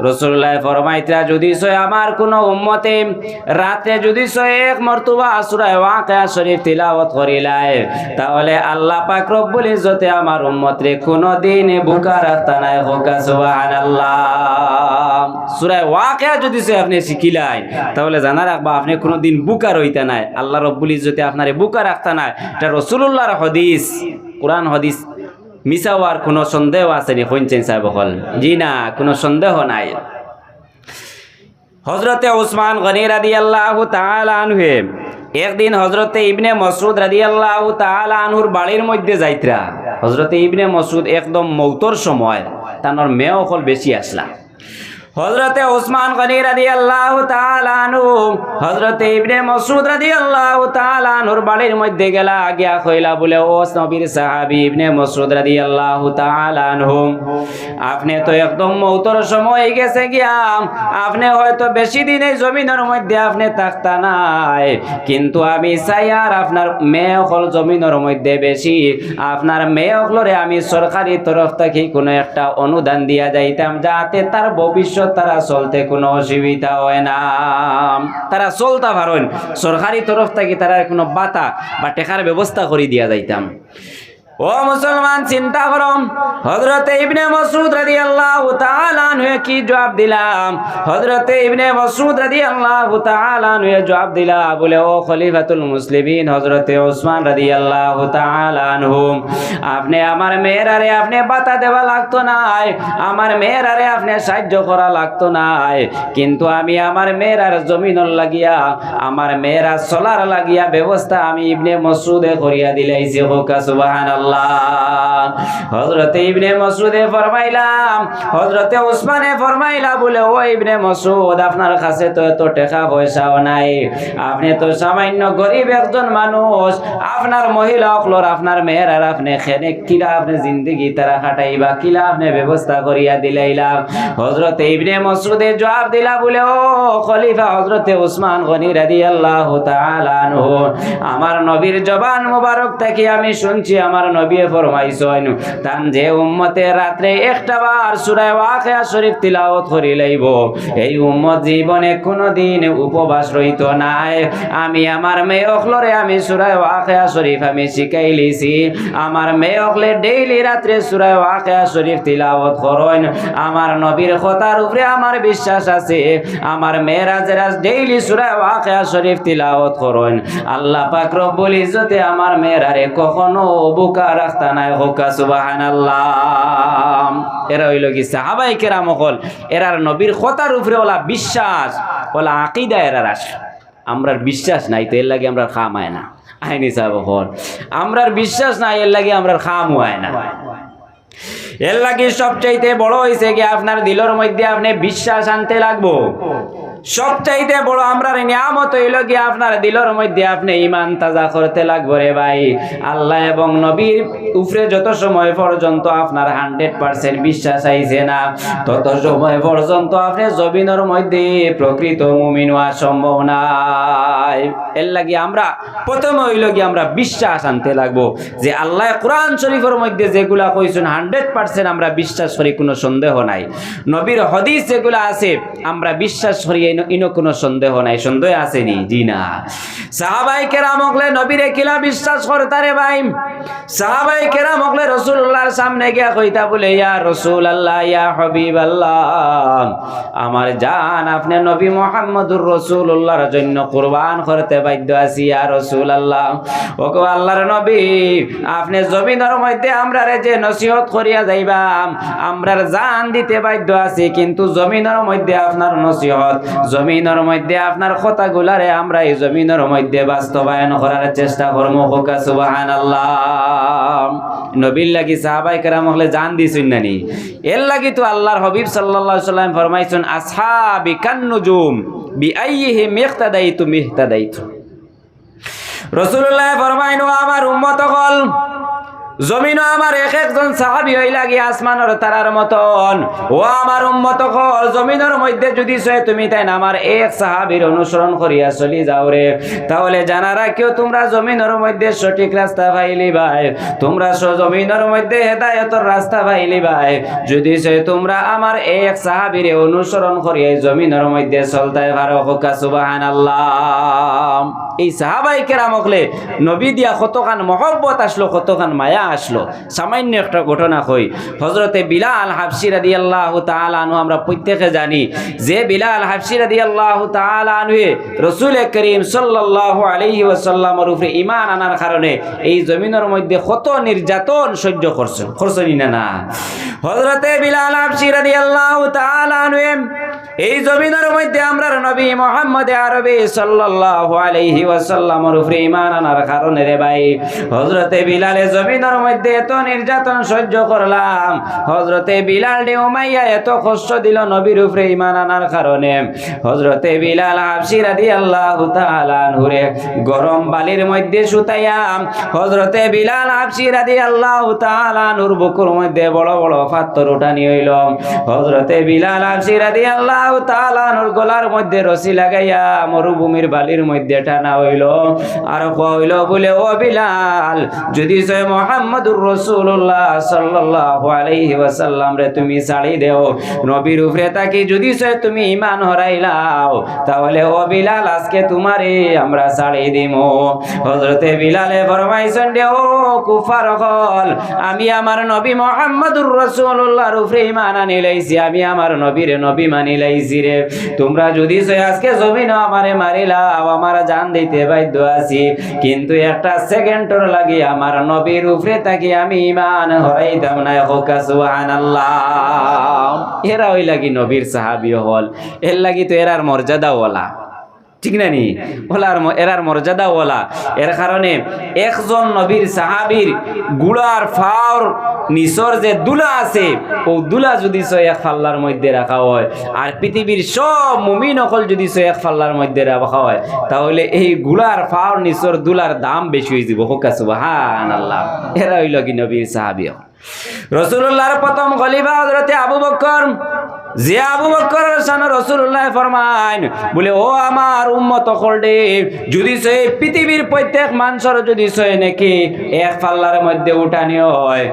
রাসূলুল্লাহ ফরমাইতা যদি সে আমার কোন উম্মতে রাতে যদি সে এক মর্তবা সূরা ওয়াকিয়া শরীফ তিলাওয়াত করিলায় তাহলে আল্লাহ পাক রব্বুল ইজ্জতে আমার উম্মতরে কোনদিন বুকা রাখতা নাই। হোক সুবহানাল্লাহ। সূরা ওয়াকিয়া যদি সে আপনি শিখিলাই তাহলে জানা রাখবা আপনি কোনদিন বুকা রইতা নাই, আল্লাহ রব্বুল ইজ্জতে আপনারে বুকা রাখতা নাই। এটা রাসূলুল্লাহর হাদিস, কোরআন হাদিস মিছা হওয়ার কোনো সন্দেহ আছে নি? শুনছেন সাহেব হল? জি না, কোনো সন্দেহ নাই। হযরতে উসমান গনি রাদিয়াল্লাহু তাআলা আনহু একদিন হযরতে ইবনে মাসউদ রাদিয়াল্লাহু তাআলা আনহুর বাড়ির মধ্যে যাইতরা। হযরতে ইবনে মাসউদ একদম মৌতর সময় তানোর মেয়ে হল বেশি আসলা। হযরতে উসমান গনি রাদিয়াল্লাহু তাআলা আনহু হযরতে ইবনে মাসউদ রাদিয়াল্লাহু তাআলা আনহুর বাড়ির মধ্যে গেলা, গিয়া কইলা বলে ও নবীর সাহাবী ইবনে মাসউদ রাদিয়াল্লাহু তাআলা আনহু, আপনি তো একদম মৌতর সময় গেছে গিয়া, আপনি হয়তো বেশি দিন এই জমিনের মধ্যে আপনি থাকতা নাই, কিন্তু আমি চাই আর আপনার মেয়ে হল জমিনের মধ্যে বেশি, আপনার মেয়ে হলরে আমি সরকারি তরফ থেকে কোনো একটা অনুদান দিয়া যাইতাম যাতে তার ভবিষ্যৎ তারা চলতে কোনো অসুবিধা হয় না, তারা চলতে পারেন, সরকারি তরফ থেকে তারা কোনো বাতা বা টেকার ব্যবস্থা করে দিয়া যাইতাম। ও মুসলমান চিন্তা করুন, হযরতে ইবনে মাসউদ রাদিয়াল্লাহু তাআলা আনহু কি জবাব দিলাম? হযরতে ইবনে মাসউদ রাদিয়াল্লাহু তাআলা আনহু জবাব দিলা বলে ও খলিফাতুল মুসলিমিন হযরতে ওসমান রাদিয়াল্লাহু তাআলা আনহু, আপনি আমার মেয়েরারে আপনি বাতা দেওয়া লাগতো না, আমার মেয়েরারে আপনি সাহায্য করা লাগতো না, কিন্তু আমি আমার মেয়েরার জমিনর লাগিয়া আমার মেয়েরা চলার লাগিয়া ব্যবস্থা আমি ইবনে মাসউদে করিয়া দিলাইছি। হোক সুবহানাল্লাহ। হযরতে ইবনে মাসউদে ফরমাইলাম, হযরতে ওসমানে ফরমাইলা বলে ও ইবনে মাসউদ, আপনার কাছে তো এত টাকা পয়সাও নাই, আপনি তো সামান্য গরিব একজন মানুষ, আপনার মহিলা হকলর আপনার মেয়ের আর আপনি খেনে কিলা আপনি জিন্দগি তারা কাটাইবা, কিলা আপনি ব্যবস্থা করিয়া দিলাইলা। হযরতে ইবনে মাসউদে জবাব দিলা বলে ও খলিফা হযরতে ওসমান গনি রাদিয়াল্লাহু তাআলা আনহু, আমার নবীর জবান মোবারক থেকে আমি শুনছি আমার নবী ফরমাইছেন তান যে উম্মতে রাতে একটা বার সূরা ওয়াকিয়া শরীফ তিলাওয়াত করি লাইব এই উম্মত জীবনে কোনদিন উপবাস রইতো না। আমি আমার মেয়ে হকলরে আমি সূরা ওয়াকিয়া শরীফ আমি শিখাই লিছি, আমার মেয়ে হকলে ডেইলি রাতে সূরা ওয়াকিয়া শরীফ তিলাওয়াত করেন, আমার নবীর কথার উপরে আমার বিশ্বাস আছে, আমার মেয়েরা যারা ডেইলি সূরা ওয়াকিয়া শরীফ তিলাওয়াত করেন আল্লাহ পাক রব্বুল ইজ্জতে আমার মেয়েরারে কখনো বুকা রাখতা নাই। হোক সুবহানাল্লাহ। এরা হইল কি সাহাবায়ে কেরাম হল, এরার নবীর কথার উপরে ওলা বিশ্বাস ওলা আকীদা এরার আসে, আমরার বিশ্বাস নাই তো এর লাগি আমরা খাম হয় না। আইনি সাহেব হল আমরার বিশ্বাস নাই এর লাগি আমরার খাম হয় না। এর লাগি সবচাইতে বড় হইছে কি আপনার দিলের মধ্যে আপনি বিশ্বাস আনতে লাগবো। সবচাইতে বড় আমরার নিয়ামত হইল কি আপনার দিলের মধ্যে আপনি ঈমান তাজা করতে লাগবে রে ভাই। আল্লাহ এবং নবীর উপরে যত সময় পর্যন্ত আপনার 100% বিশ্বাস আইছে না তত সময় পর্যন্ত আপনি জমিনের মধ্যে প্রকৃত মুমিন হওয়া সম্ভব নাই। এর লাগি আমরা প্রথমে হইল কি আমরা বিশ্বাস আনতে লাগবো যে আল্লাহ কোরআন শরীফের মধ্যে যেগুলা কইছেন 100% আমরা বিশ্বাস করি, কোনো সন্দেহ নাই। নবীর হাদিস যেগুলা আছে আমরা বিশ্বাস করি, ইনো কোনো সন্দেহ নাই। সন্দেহ আসেনি? জি না। সাহাবায়ে কেরাম হকলে নবীরে কিলা বিশ্বাস করতারে ভাই? সাহাবায়ে কেরাম হকলে রাসূলুল্লাহর সামনে গিয়া কইতা বলে ইয়া রাসূলুল্লাহ ইয়া হাবিবাল্লাহ, আমার জান আপনি নবী মুহাম্মদুর রাসূলুল্লাহর জন্য কুরবান করতে বাধ্য আছি ইয়া রাসূলুল্লাহ। ওগো আল্লাহর নবী, আপনি জমিনের মধ্যে আমরারে যে নসিহত করিয়া যাইবা আমরার জান দিতে বাধ্য আছি, কিন্তু জমিনের মধ্যে আপনার নসিহত, জমিনের মধ্যে আপনার কথাগুলারে আমরা এই জমিনের মধ্যে বাস্তবায়ন করার চেষ্টা করবো। হোক সুবহানাল্লাহ। নবীর লাগি সাহাবায়ে কেরাম হলে জান দিছেন নানি, এর লাগি তো আল্লাহর হাবিব সাল্লাল্লাহু আলাইহি ওয়াসাল্লাম ফরমাইছেন আসহাবি কান্নুজুম বিআইহিম ইহতাদাইতু মিহতাদাইতু। রাসূলুল্লাহ ফরমাইন আমার উম্মত হল জমিনও আমার এক একজন সাহাবী হই লাগি আসমানের তারার মতন। ও আমার উম্মত হল, জমিনের মধ্যে যদি সে তুমি তাই না আমার এক সাহাবীর অনুসরণ করিয়া চলি যাও রে, তাহলে জানা রাখিও তোমরা জমিনের মধ্যে সঠিক রাস্তা পাইলি ভাই, তোমরা জমিনের মধ্যে হেদায়েতের রাস্তা পাইলি ভাই, যদি সে তোমরা আমার এক সাহাবীর অনুসরণ করিয়া জমিনের মধ্যে চলতে পারো। সুবহানাল্লাহ। এই সাহাবাই কেরাম হকলে নবী দিয়া কতখান মহব্বত আসলো, কতখান মায়া আসলো। সামান্য একটা ঘটনা কই। হযরতে বিলাল হাবশী রাদিয়াল্লাহু তাআলা আনহু, আমরা প্রত্যেকে জানি যে বিলাল হাবশী রাদিয়াল্লাহু তাআলা আনহু রাসূল করিম সাল্লাল্লাহু আলাইহি ওয়াসাল্লামের উপরে ঈমান আনার কারণে এই জমিনের মধ্যে কত নির্যাতন সহ্য করছেন না। হযরতে বিলাল হাবশী রাদিয়াল্লাহু তাআলা আনহু এই জমিনের মধ্যে আমরার নবী মুহাম্মদ আরবি সাল্লাল্লাহু আলাইহি ওয়াসাল্লামের উপরে ঈমান আনার কারণে রে ভাই, হযরতে বিলালে জমিনের মধ্যে এত নির্যাতন সহ্য করলাম। হযরতে বিলাল ডে উমাইয়া এত কষ্ট দিল নবীর উপরে ঈমান আনার কারণে। হযরতে বিলাল হাবশী রাদিয়াল্লাহু তাআলা আনহুরে গরম বালির মধ্যে শুতাইয়া হযরতে বিলাল হাবশী রাদিয়াল্লাহু তাআলা আনহুর বুকুর মধ্যে বড় বড় পাথর উঠানি হইল। হযরতে বিলাল হাবশী রাদিয়াল্লাহু তাআলা আনহুর গলার মধ্যে রশি লাগাইয়া মরুভূমির বালির মধ্যে টানা হইল। আর কইল বলে, ও বিলাল, যদি সে মুহাম্মদুর রাসূলুল্লাহ সাল্লাল্লাহু আলাইহি ওয়াসাল্লাম রে তুমি ছাড়ি দেও, নবীর উপরে তাকি যদি সে তুমি ঈমান হারাইলাও, তাহলে ও বিলাল আজকে তোমারে আমরা ছাড়ি দিমু। হযরতে বিলালে ফরমাইছেন, ও কুফার হল, আমি আমার নবী মুহাম্মদুর রাসূলুল্লাহর উপরে ঈমান আনি লাইছি, আমি আমার নবীরে নবী মানি লাইছি রে। তোমরা যদি সে আজকে জমিন আমারে মারিলাও, আমার জান দিতে বাধ্য আছি, কিন্তু একটা সেকেন্ডর লাগি আমার নবীর উপরে তাকি আমি ঈমান হারাইতাম না। সুবহানাল্লাহ। এরা ওই লাগি নবীর সাহাবী হল, এর লাগি তো এরার মর্যাদা ওয়ালা, ঠিক না নি? এরার মর্যাদা ওয়ালা। এর কারণে একজন নবীর সাহাবীর গুড়ার ফাওর নিচর যে দুলা আছে, ও দুলা যদি এক ফাল্লার মধ্যে রাখা হয়, আর পৃথিবীর সব মুমিন অকল যদি এক ফাল্লার মধ্যে রাখা হয়, তাহলে এই গুড়ার ফাওর নিচর দুলার দাম বেশি হয়ে যাব। সুবহানাল্লাহ। এরা হইল কি নবীর সাহাবী। রাসূলুল্লাহর প্রথম খলিফা হযরতে আবু বকর, যে আবু বকরের সামনে রাসূলুল্লাহ ফরমাইন বলে, ও আমার উম্মত হলডে, যদি সে পৃথিবীর প্রত্যেক মানুষের যদি সে নাকি এক পাল্লার মধ্যে উঠানি হয়,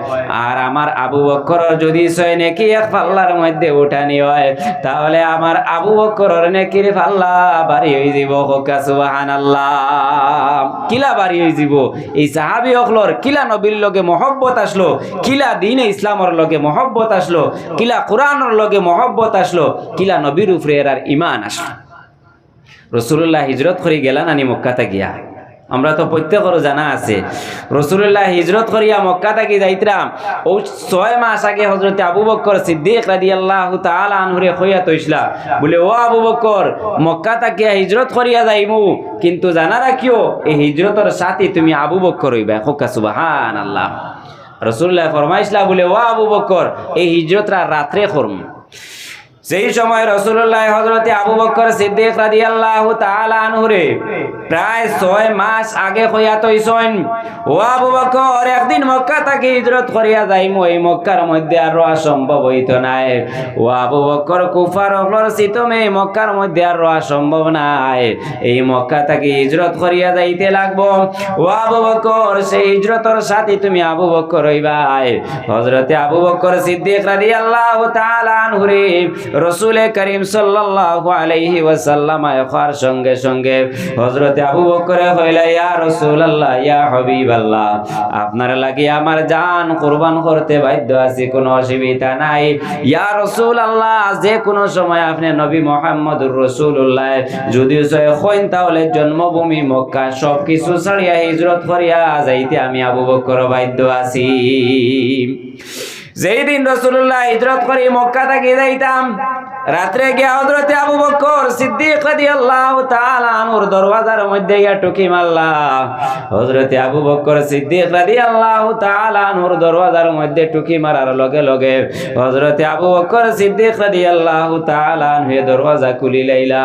আর আমার আবু বকরের যদি সে নাকি এক পাল্লার মধ্যে উঠানি হয়, তাহলে আমার আবু বকরের নেকির পাল্লা বাড়ি হয়ে যাব। সুবহানাল্লাহ। কিলা বাড়ি হয়ে যাব? এই সাহাবী হকলর কিলা নবীর লগে মহব্বত আসলো, কিলা দ্বীন ইসলামের লগে মহব্বত আসলো, কিলা কোরআনের লগে মহব্বত আসলো, কিলা নবীর উপরে এরার ঈমান আসলো। রাসূলুল্লাহ হিজরত করে গেলেন আনি মক্কাতে গিয়া। আমরা তো প্রত্যেকেরও জানা আছে রাসূলুল্লাহ হিজরত করিয়া মক্কা থেকে যাইতরাম, ও 6 মাস আগে হযরতে আবু বকর সিদ্দিক রাদিয়াল্লাহু তাআলা আনহুরে কইয়া তইছলা বলে, ও আবু বকর, মক্কা থেকে হিজরত করিয়া যাইমু, কিন্তু জানা রাখিও এই হিজরতের সাথে তুমি আবু বকর হইবা। সুবহানাল্লাহ। রাসূলুল্লাহ ফরমাইছলা বলে, ও আবু বকর, এই হিজরতরা রাত্রে করমু। সেই সময় রাসূলুল্লাহ হযরতে আবু বকর সিদ্দিক রাদিয়াল্লাহু তাআলা আনহুরে প্রায় 6 মাস আগে কইয়া তইছেন, ও আবু বকর, একদিন মক্কা থেকে হিজরত করিয়া যাইমু, এই মক্কার মধ্যে আর রওয়া সম্ভব হইত নাই। ও আবু বকর, কুফার হলর সিতমে মক্কার মধ্যে আর রওয়া সম্ভব নাই, এই মক্কা থেকে হিজরত করিয়া যাইতে লাগবো। ও আবু বকর, সেই হিজরতের সাথে তুমি আবু বকর হইবাই। হযরতে আবু বকর সিদ্দিক রাদিয়াল্লাহু তাআলা আনহুরে রাসূল করিম সাল্লাল্লাহু আলাইহি ওয়াসাল্লাম আয়ার সঙ্গে সঙ্গে হযরতে আবু বকর কইলা, ইয়া রাসূলুল্লাহ, ইয়া হাবিবাল্লাহ, আপনার লাগি আমার জান কুরবান করতে বাধ্য আছি, কোনো অসুবিধা নাই। ইয়া রাসূলুল্লাহ, যে কোনো সময় আপনি নবী মুহাম্মদুর রাসূলুল্লাহ যদি কইন, তাহলে জন্মভূমি মক্কা সবকিছু ছাড়িয়া হিজরত করিয়া যাইতে আমি আবু বকর বাধ্য আছি। যেই দিন রাসূলুল্লাহ হিজরত করে মক্কা থেকে যাইতাম, রাত্রে গিয়া হযরতে আবু বকর সিদ্দিক রাদিয়াল্লাহু তাআলা আনহুর দরওয়াজার মধ্যে গিয়া টুকি মারলা। হযরতে আবু বকর সিদ্দিক রাদিয়াল্লাহু তাআলা আনহুর দরওয়াজার মধ্যে টুকি মারার লগে লগে হযরতে আবু বকর সিদ্দিক রাদিয়াল্লাহু তাআলা আনহু দরওয়াজা খুলি লাইলা।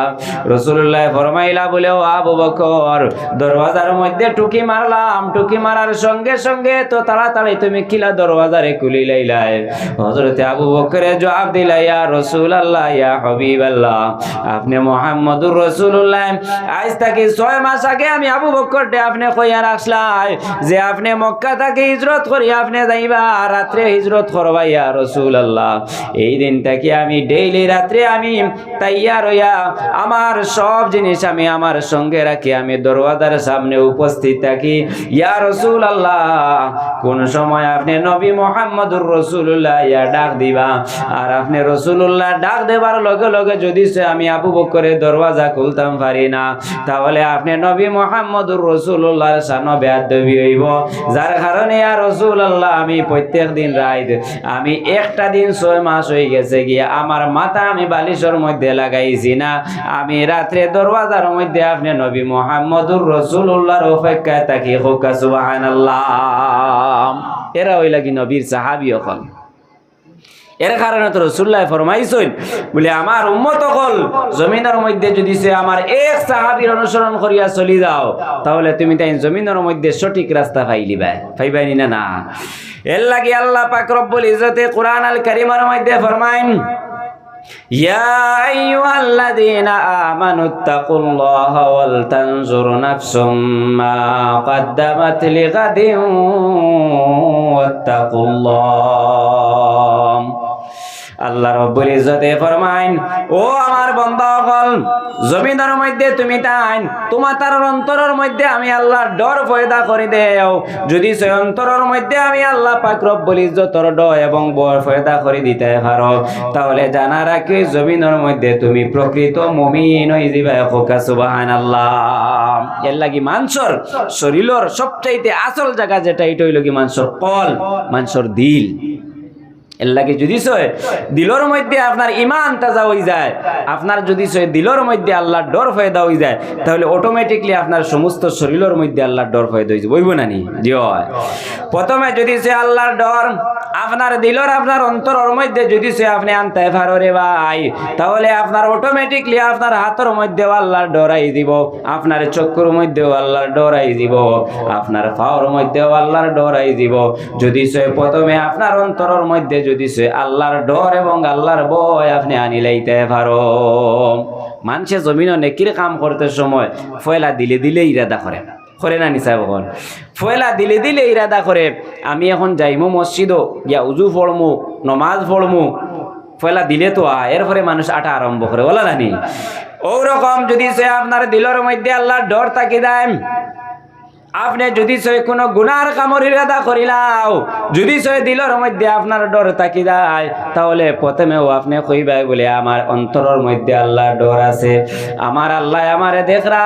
রাসূলুল্লাহ ফরমাইলা বলে, ও আবু বকর, দরওয়াজার মধ্যে টুকি মারলাম, টুকি মারার সঙ্গে সঙ্গে তো তাড়াতাড়ি তুমি কিলা দরওয়াজারে খুলি লাইলা? হযরতে আবু বকরে জবাব দিলা, ইয়া রাসূলুল্লাহ, ইয়া হাবিবাল্লাহ, আপনি মুহাম্মদুর রাসূলুল্লাহ। আজ থেকে 6 মাস আগে আমি আবু বকরকে আপনি কইয়া রাখলাই যে আপনি মক্কা থেকে হিজরত করি আপনি যাইবা, রাত্রে হিজরত করবা ইয়া রাসূলুল্লাহ। এই দিনটাকে আমি ডেইলি রাত্রে আমি তৈয়ার হইয়া আমার সব জিনিস আমি আমার সঙ্গে রাখি আমি দরওয়াজার সামনে উপস্থিত থাকি ইয়া রাসূলুল্লাহ। কোন সময় আপনি নবী মুহাম্মদুর রাসূলুল্লাহ ইয়া ডাক দিবা, আর আপনি রাসূলুল্লাহ ডাক দেবার লগে লগে যদি আমি আবু বকরের দরওয়াজা খুলতাম পারি না, তাহলে আপনি নবী মুহাম্মদুর রাসূলুল্লাহর শানে বেয়াদবি হইব। যার কারণে ইয়া রাসূলুল্লাহ আমি প্রত্যেক দিন রাত আমি একটা দিন 6 মাস হয়ে গেছে গিয়া আমার মাথা আমি বালিশের মধ্যে লাগাইছি না, আমি রাত্রে দরওয়াজার মধ্যে আপনি নবী মুহাম্মদুর রাসূলুল্লাহর অপেক্ষায় থাকি। হোক সুবহানাল্লাহ। এরা হইলা কি নবীর সাহাবী হল। এর কারণে তো রাসূলুল্লাহ ফরমাইছেন বলে, আমার উম্মত হল জমিনের মধ্যে যদি সে আমার এক সাহাবীর অনুসরণ করিয়া চলি যাও, তাহলে তুমি তাই জমিনের মধ্যে সঠিক রাস্তা পাইলিবা, পাইবানি না? না। এর লাগি আল্লাহ পাক রব্বুল ইজ্জতে কুরআন আল কারীমের মধ্যে ফরমায়েন, ইয়া আইয়ুহাল্লাযীনা আমানুত্তাকুল্লাহা ওয়াল তানজুর নাফসুম মা কদ্দামাত লিগাদিন ওয়াত্তাকুল্লাহ। আল্লাহ রাব্বুল ইজ্জতে ফরমায়েন, ও আমার বান্দাগণ, জমিনের মধ্যে তুমি তাইন তোমার তার অন্তরের মধ্যে আমি আল্লাহর ডর পয়দা করে দেও। যদি সে অন্তরের মধ্যে আমি আল্লাহ পাক রব্বুল ইজ্জতের ডর এবং ভয় পয়দা করে দিতে পারো, তাহলে জানা রাখি জমিনের মধ্যে তুমি প্রকৃত মুমিন হয়ে যাবে। সুবহানাল্লাহ। এর লাগি মানুষের শরীরের সবচাইতে আসল জায়গা যেটা, এটা হইল কি মানুষের কল, মানুষের দিল। এর লাগে যদি দিলর মধ্যে আপনার ইমান তাজা হয়ে যায়, আপনার যদি দিলর মধ্যে আল্লাহর ডর পয়দা হয়ে যায়, তাহলে অটোমেটিকলি আপনার সমস্ত শরীরের মধ্যে আল্লাহর ডর পয়দা হয়ে যাবে। বইব না নি? জি হয়। প্রথমে যদি আল্লাহর ডর আপনার দিলর আপনার অন্তরের মধ্যে যদি আপনি আনতে পারো রে ভাই, তাহলে আপনার অটোমেটিকলি আপনার হাতের মধ্যেও আল্লাহর ডর আই দিব, আপনার চক্ষুর মধ্যেও আল্লাহর ডর আই দিব, আপনার পাওয়ার মধ্যেও আল্লাহর ডর আই দিব। যদি প্রথমে আপনার অন্তরের মধ্যে যদি আল্লাহর ডর এবং আল্লাহর ভয় আপনি আনি লাইতে পারো। মানুষে জমিনে নেকির কাম করতে সময় ফয়লা দিলে দিলে ইরাদা করে না নিসা বল, ফয়লা দিলে দিলে ইরাদা করে আমি এখন যাইমু মসজিদও গিয়া উজু পড়মু, নমাজ পড়মু, ফয়লা দিলে তো এরপরে মানুষ আটা আরম্ভ করে, বলা জানি। ওরকম যদি আপনার দিলের মধ্যে আল্লাহর ডর থাকি দেয়, আপনি যদি কোনো গুনার কামর ইরাদা করিলাও, যদি দিলর মধ্যে আপনার ডর থাকি যায়, তাহলে প্রথমেও আপনি কইবাই বলে আমার অন্তরের মধ্যে আল্লাহর ডর আছে, আমার আল্লাহ আমারে দেখরা।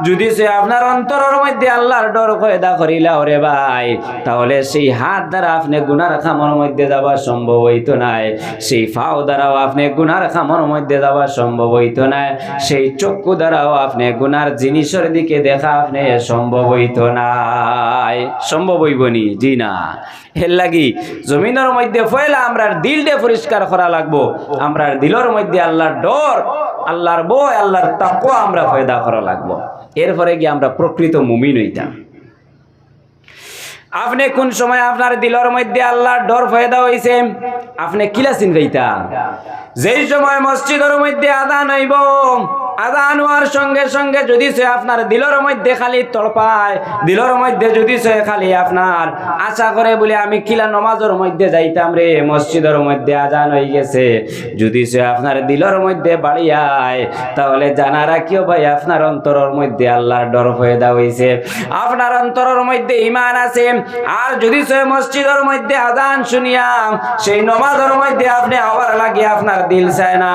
যদি আপনার অন্তরের মধ্যে আল্লাহর ডর পয়দা করিলাও রে ভাই, তাহলে সেই হাত দ্বারা আপনি গুনার কামর মধ্যে যাওয়া সম্ভব হইতো নাই, সেই পাও দ্বারাও আপনি গুনার কামর মধ্যে যাওয়া সম্ভব হইতো না, সেই চক্ষু দ্বারাও আপনি গুনার জিনিসের দিকে দেখা আপনি সম্ভব হইতো নাই। সম্ভব হইবনি? জি না। এর লাগি জমিনের মধ্যে ফয়লা আমরার দিলটা পরিষ্কার করা লাগবো, আমরার দিলের মধ্যে আল্লাহর ডর, আল্লাহর ভয়, আল্লাহর তাকওয়া আমরা পয়দা করা লাগবো। এরপরে গিয়ে আমরা প্রকৃত মুমিন হইতাম। আপনি কোন সময় আপনার দিলের মধ্যে আল্লাহর ডর পয়দা হইছে আপনি কিলা চিনবাইতা? যেই সময় মসজিদের মধ্যে আযান হইব, আযান হওয়ার সঙ্গে সঙ্গে যদি আপনার দিলের মধ্যে খালি তড়পায়, দিলের মধ্যে যদি খালি আপনার আশা করে বলে আমি কিলা নমাজের মধ্যে যাইতাম রে, মসজিদের মধ্যে আযান হয়ে গেছে, যদি আপনার দিলের মধ্যে বাড়িয়ায়, তাহলে জানা রাখিও ভাই আপনার অন্তরের মধ্যে আল্লাহর ডর পয়দা হইছে, আপনার অন্তরের মধ্যে ঈমান আছে। আর যদি মসজিদের মধ্যে আযান শুনিয়া সেই নমাজের মধ্যে আপনি আওয়ার লাগে আপনার দিল চায় না,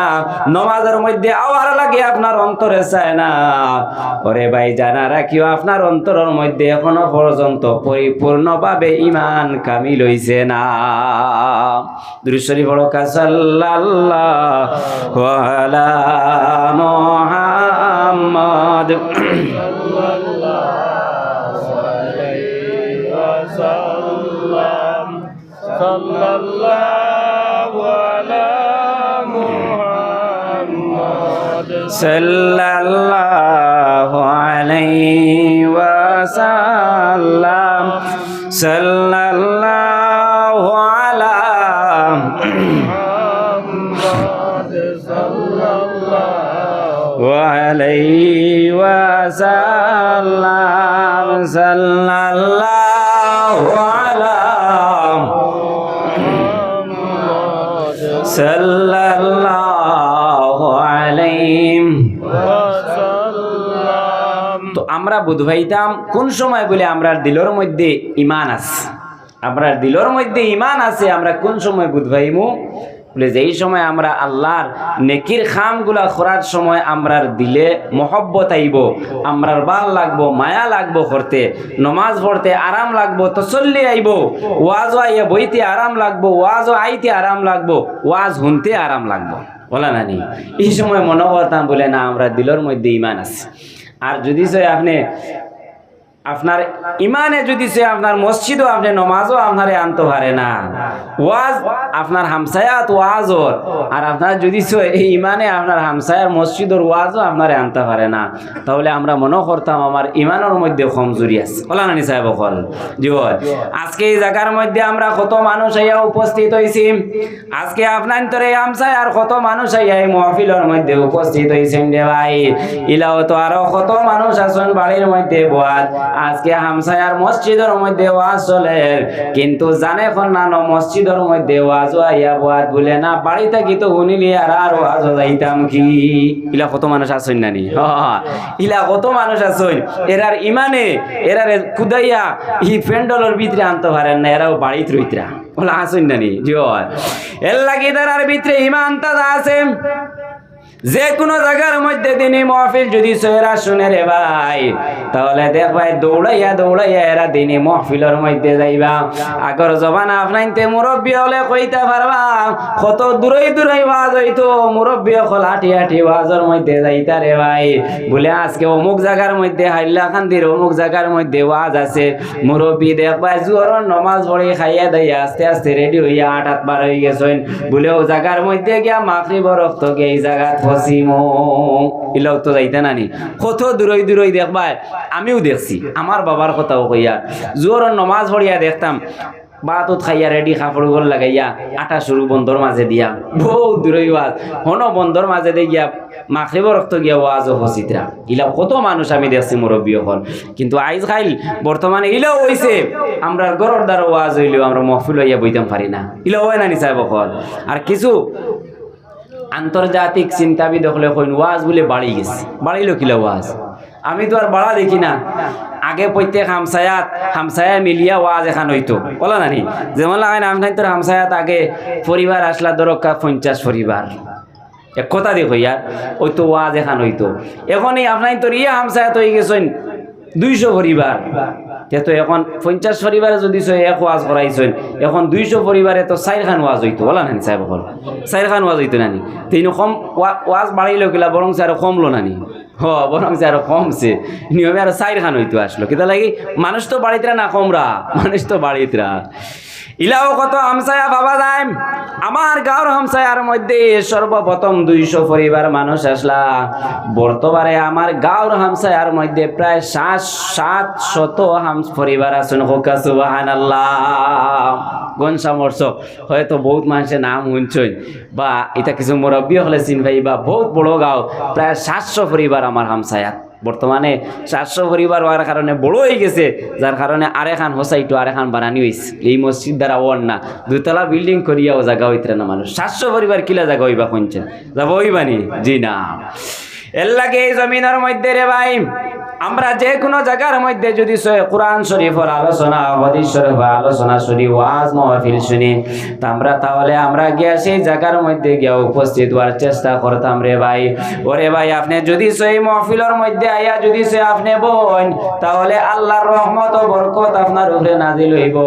নমাজের মধ্যে আওয়ার লাগে আপনার আপনার অন্তরে চায় না। ওরে ভাই জানা রাখিও, আপনার অন্তরের মধ্যে এখনো পর্যন্ত পরিপূর্ণভাবে ঈমান কামিল হইছে না। দুরূদ শরীফ পড়ো, সাল্লাল্লাহু আলা Muhammad sallallahu ala Muhammad sallallahu alayhi wa sallam sallallahu ala Muhammad sallallahu alayhi wa sallam sallallahu ala সাল্লাল্লাহু আলাইহি wasallam। তো আমরা বুঝাইতাম কোন সময় বলে আমরার দিলের মধ্যে ঈমান আছে, আমরার দিলের মধ্যে ঈমান আছে আমরা কোন সময় বুঝাইমু বলে যেই সময় আমরা আল্লাহর নেকির খামগুলা করার সময় আমরার দিলে মহব্বত আইব, আমরার ভাল লাগবো, মায়া লাগবো করতে, নমাজ পড়তে আরাম লাগবো, তসল্লি আইব, ওয়াজও আইয়া বইতে আরাম লাগবো, ওয়াজও আইতে আরাম লাগবো, ওয়াজ শুনতে আরাম লাগবো, বলা নানি। এই সময় মনে করতাম বলে না আমরা দিলের মধ্যে ঈমান আছে। আর যদি সে আপনি আপনার ইমানে যদি সে আপনার মসজিদও আপনি নমাজও আপনারে আনতে পারে না, ওয়াজ আপনার হামসায়াত ওয়াজও, আর আপনার যদি এই ইমানে আপনার হামসায়ার মসজিদের ওয়াজও আপনারে আনতে পারে না, তাহলে আমরা মনে করতাম আমার ইমানের মধ্যে কমজোরি আছে। বলা নানি সাহেব বল জীবন। আজকে এই জায়গার মধ্যে আমরা কত মানুষ আইয়া উপস্থিত হয়েছি, আজকে আপনার তোর এই হামসায়ার কত মানুষ আইয়া এই মহফিলের মধ্যে উপস্থিত হয়েছেন রে ভাই। ইলাও তো আরো কত মানুষ আছেন বাড়ির মধ্যে বয়াত, আজকে হামসায়ার মসজিদের মধ্যে ওয়াজ চলে, কিন্তু জানে না মসজিদের মধ্যে ওয়াজ আইয়া বয়াত বলে না বাড়িতে কি তো শুনিলি আর ওয়াজ যাইতাম কি। ইলা কত মানুষ আছেন নানি, ইলা কত মানুষ আছেন এরার ইমানে এরার কুদাইয়া ই প্যান্ডলের ভিতরে আনতে পারেন না, এরাও বাড়িতে রইতরা বলে আছেন নানি জয়। এর লাগি তার ভিতরে ইমান তাজা আছে। যে কোনো জায়গার মধ্যে দিনই মহফিল যদি সয়রা শুনে রে ভাই, তাহলে দেখ ভাই দৌড়াইয়া দৌড়াইয়া এরা দিনই মহফিলের মধ্যে যাইবা। আগর জবান আপনাইতে মুরব্বী হলে কইতে পারবা কত দূরই দূরই ওয়াজ হইতো, মুরব্বী হল হাঁটি হাঁটি ওয়াজের মধ্যে যাইতা রে ভাই বলে আজকে অমুক জায়গার মধ্যে হাইলাকান্দির অমুক জায়গার মধ্যে ওয়াজ আছে, মুরব্বী দেখ ভাই জোহরের নমাজ পড়ে খাইয়া দেয়া আস্তে আস্তে রেডি হইয়া 8 বার হয়ে গেছেন বলে ও জায়গার মধ্যে গিয়া মাগরিবের রক্ত গিয়ে এই জায়গা ইলাও তো যাইতে নানি কত দূরই দূরই দেখবা। আমিও দেখছি, আমার বাবার কথাও কইয়া জোহরের নমাজ পড়িয়া দেখতাম বাতুত খাইয়া রেডি কাপড় গোল লাগাইয়া আটা শুরু বন্ধর মাঝে দিয়া বহুত দূরই ওয়াজ হন বন্ধর মাঝে দিয়ে গিয়া মাগরিবের রক্ত গিয়া ওয়াজও হসিতরা। ইলা কত মানুষ আমি দেখছি মুরব্বী হল, কিন্তু আইজ খাইল বর্তমানে ইলাও হইছে আমরা গরর দ্বারা ওয়াজ হইলেও আমরা মহফিল হইয়া বইতাম পারি না। ইলাও হয় নানি সাহেব হল। আর কিছু আন্তর্জাতিক চিন্তাবিদ হলে ওয়াজ বলে বাড়ি গেছে, বাড়িল কিলা ওয়াজ আমি তো আর বাড়া দেখি না। আগে প্রত্যেক হামসায়া মিলিয়া ওয়াজ এখান হইতো বলা নানি, যেমন লাগাই না আমি তোর হামসায়াত আগে পরিবার আসলা দরকা 50 পরিবার এক কথা দেখো ইয়ার ওই তো ওয়াজ এখান হইতো। এখন এই আপনার তোর ইয়ে হামসায়াত হয়ে গেছেন 200 পরিবার, তো এখন 50 পরিবারে যদি এক ওয়াজ করাইছেন এখন 200 পরিবারে তো 4 খান ওয়াজ হইতো বলা নানি সাহেব বল 4 খান ওয়াজ হইতো নানি। তিন কম ওয়াজ বাড়াইলো কিলা বরং আরো কমলো নানি, বরং আরো কমছে নিয়মে আরো 4 খান হইতো আসলো কিতা লাগি মানুষ তো বাড়িতরা না কমরা, মানুষ তো বাড়িতরা। ইলাও কত হামসায়া বাবা যায় আমার গাঁর হামসায়ার মধ্যে সর্বপ্রথম 200 পরিবার মানুষ আসলা, বর্তমানে আমার গাঁর হামসায়ার মধ্যে প্রায় 700 পরিবার আছেন। হোকা সুবহানাল্লাহ গনসা মরছ হয়তো বহুত মানুষের নাম শুনছেন বা এটা কিছু মুরব্বী হলে চিনভাই বা বহুত বড় গাঁও প্রায় 700 পরিবার আমার হামসায়াত। বর্তমানে 700 পরিবার হওয়ার কারণে বড় হয়ে গেছে, যার কারণে আরেখান হোসাইটো আরেখান বানানি হয়েছে। এই মসজিদ দ্বারা ওর না 2 তলা বিল্ডিং করিয়াও জায়গা হইতে না মানুষ। 700 পরিবার কিলা জায়গা হইবা শুনছেন যাব হইবানি জি না। এর লাগে এই জমিনের মধ্যে রে ভাই আমরা যে কোনো জায়গার মধ্যে যদি কোরআন শরীফের আলোচনা, হাদিস শরীফের আলোচনা শুনি, ওয়াজ মাহফিল শুনি, তাহলে আমরা গিয়া সেই জায়গার মধ্যে গিয়া উপস্থিত হওয়ার চেষ্টা করতাম রে ভাই। ওরে ভাই, আপনি যদি সেই মাহফিলের মধ্যে আইয়া যদি আপনি বলেন, তাহলে আল্লাহর রহমত ও বরকত আপনার উপরে নাজিল হইব।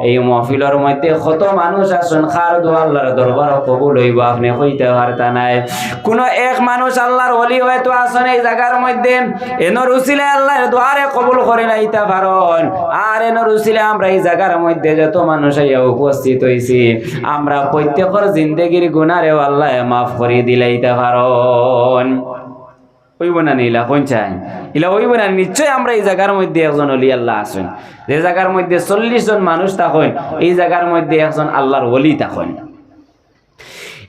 এই মাহফিলের মধ্যে কত মানুষ আসুন, খার দো আল্লাহর দরবার কবুল হইব, আপনি কইতে পারতা নাই। কোন এক মানুষ আল্লাহর ওলি হয়তো আসেন এই জায়গার মধ্যে, এনর উসিলে আল্লাহর দুয়ারে কবুল করে নাইতে পারেন। আর এনর উসিলে আমরা এই জায়গার মধ্যে যত মানুষ আইয়া উপস্থিত হইছি, আমরা প্রত্যেকের জিন্দেগির গুনাহরেও আল্লাহ মাফ করে দিলাইতে পারেন। হইব না ইলা কোন চাই ইলা হইব না। নিশ্চয় আমরা এই জায়গার মধ্যে একজন ওলি আল্লাহ আছেন। যে জায়গার মধ্যে 40 জন মানুষ থাকেন, এই জায়গার মধ্যে একজন আল্লাহর ওলি থাকেন।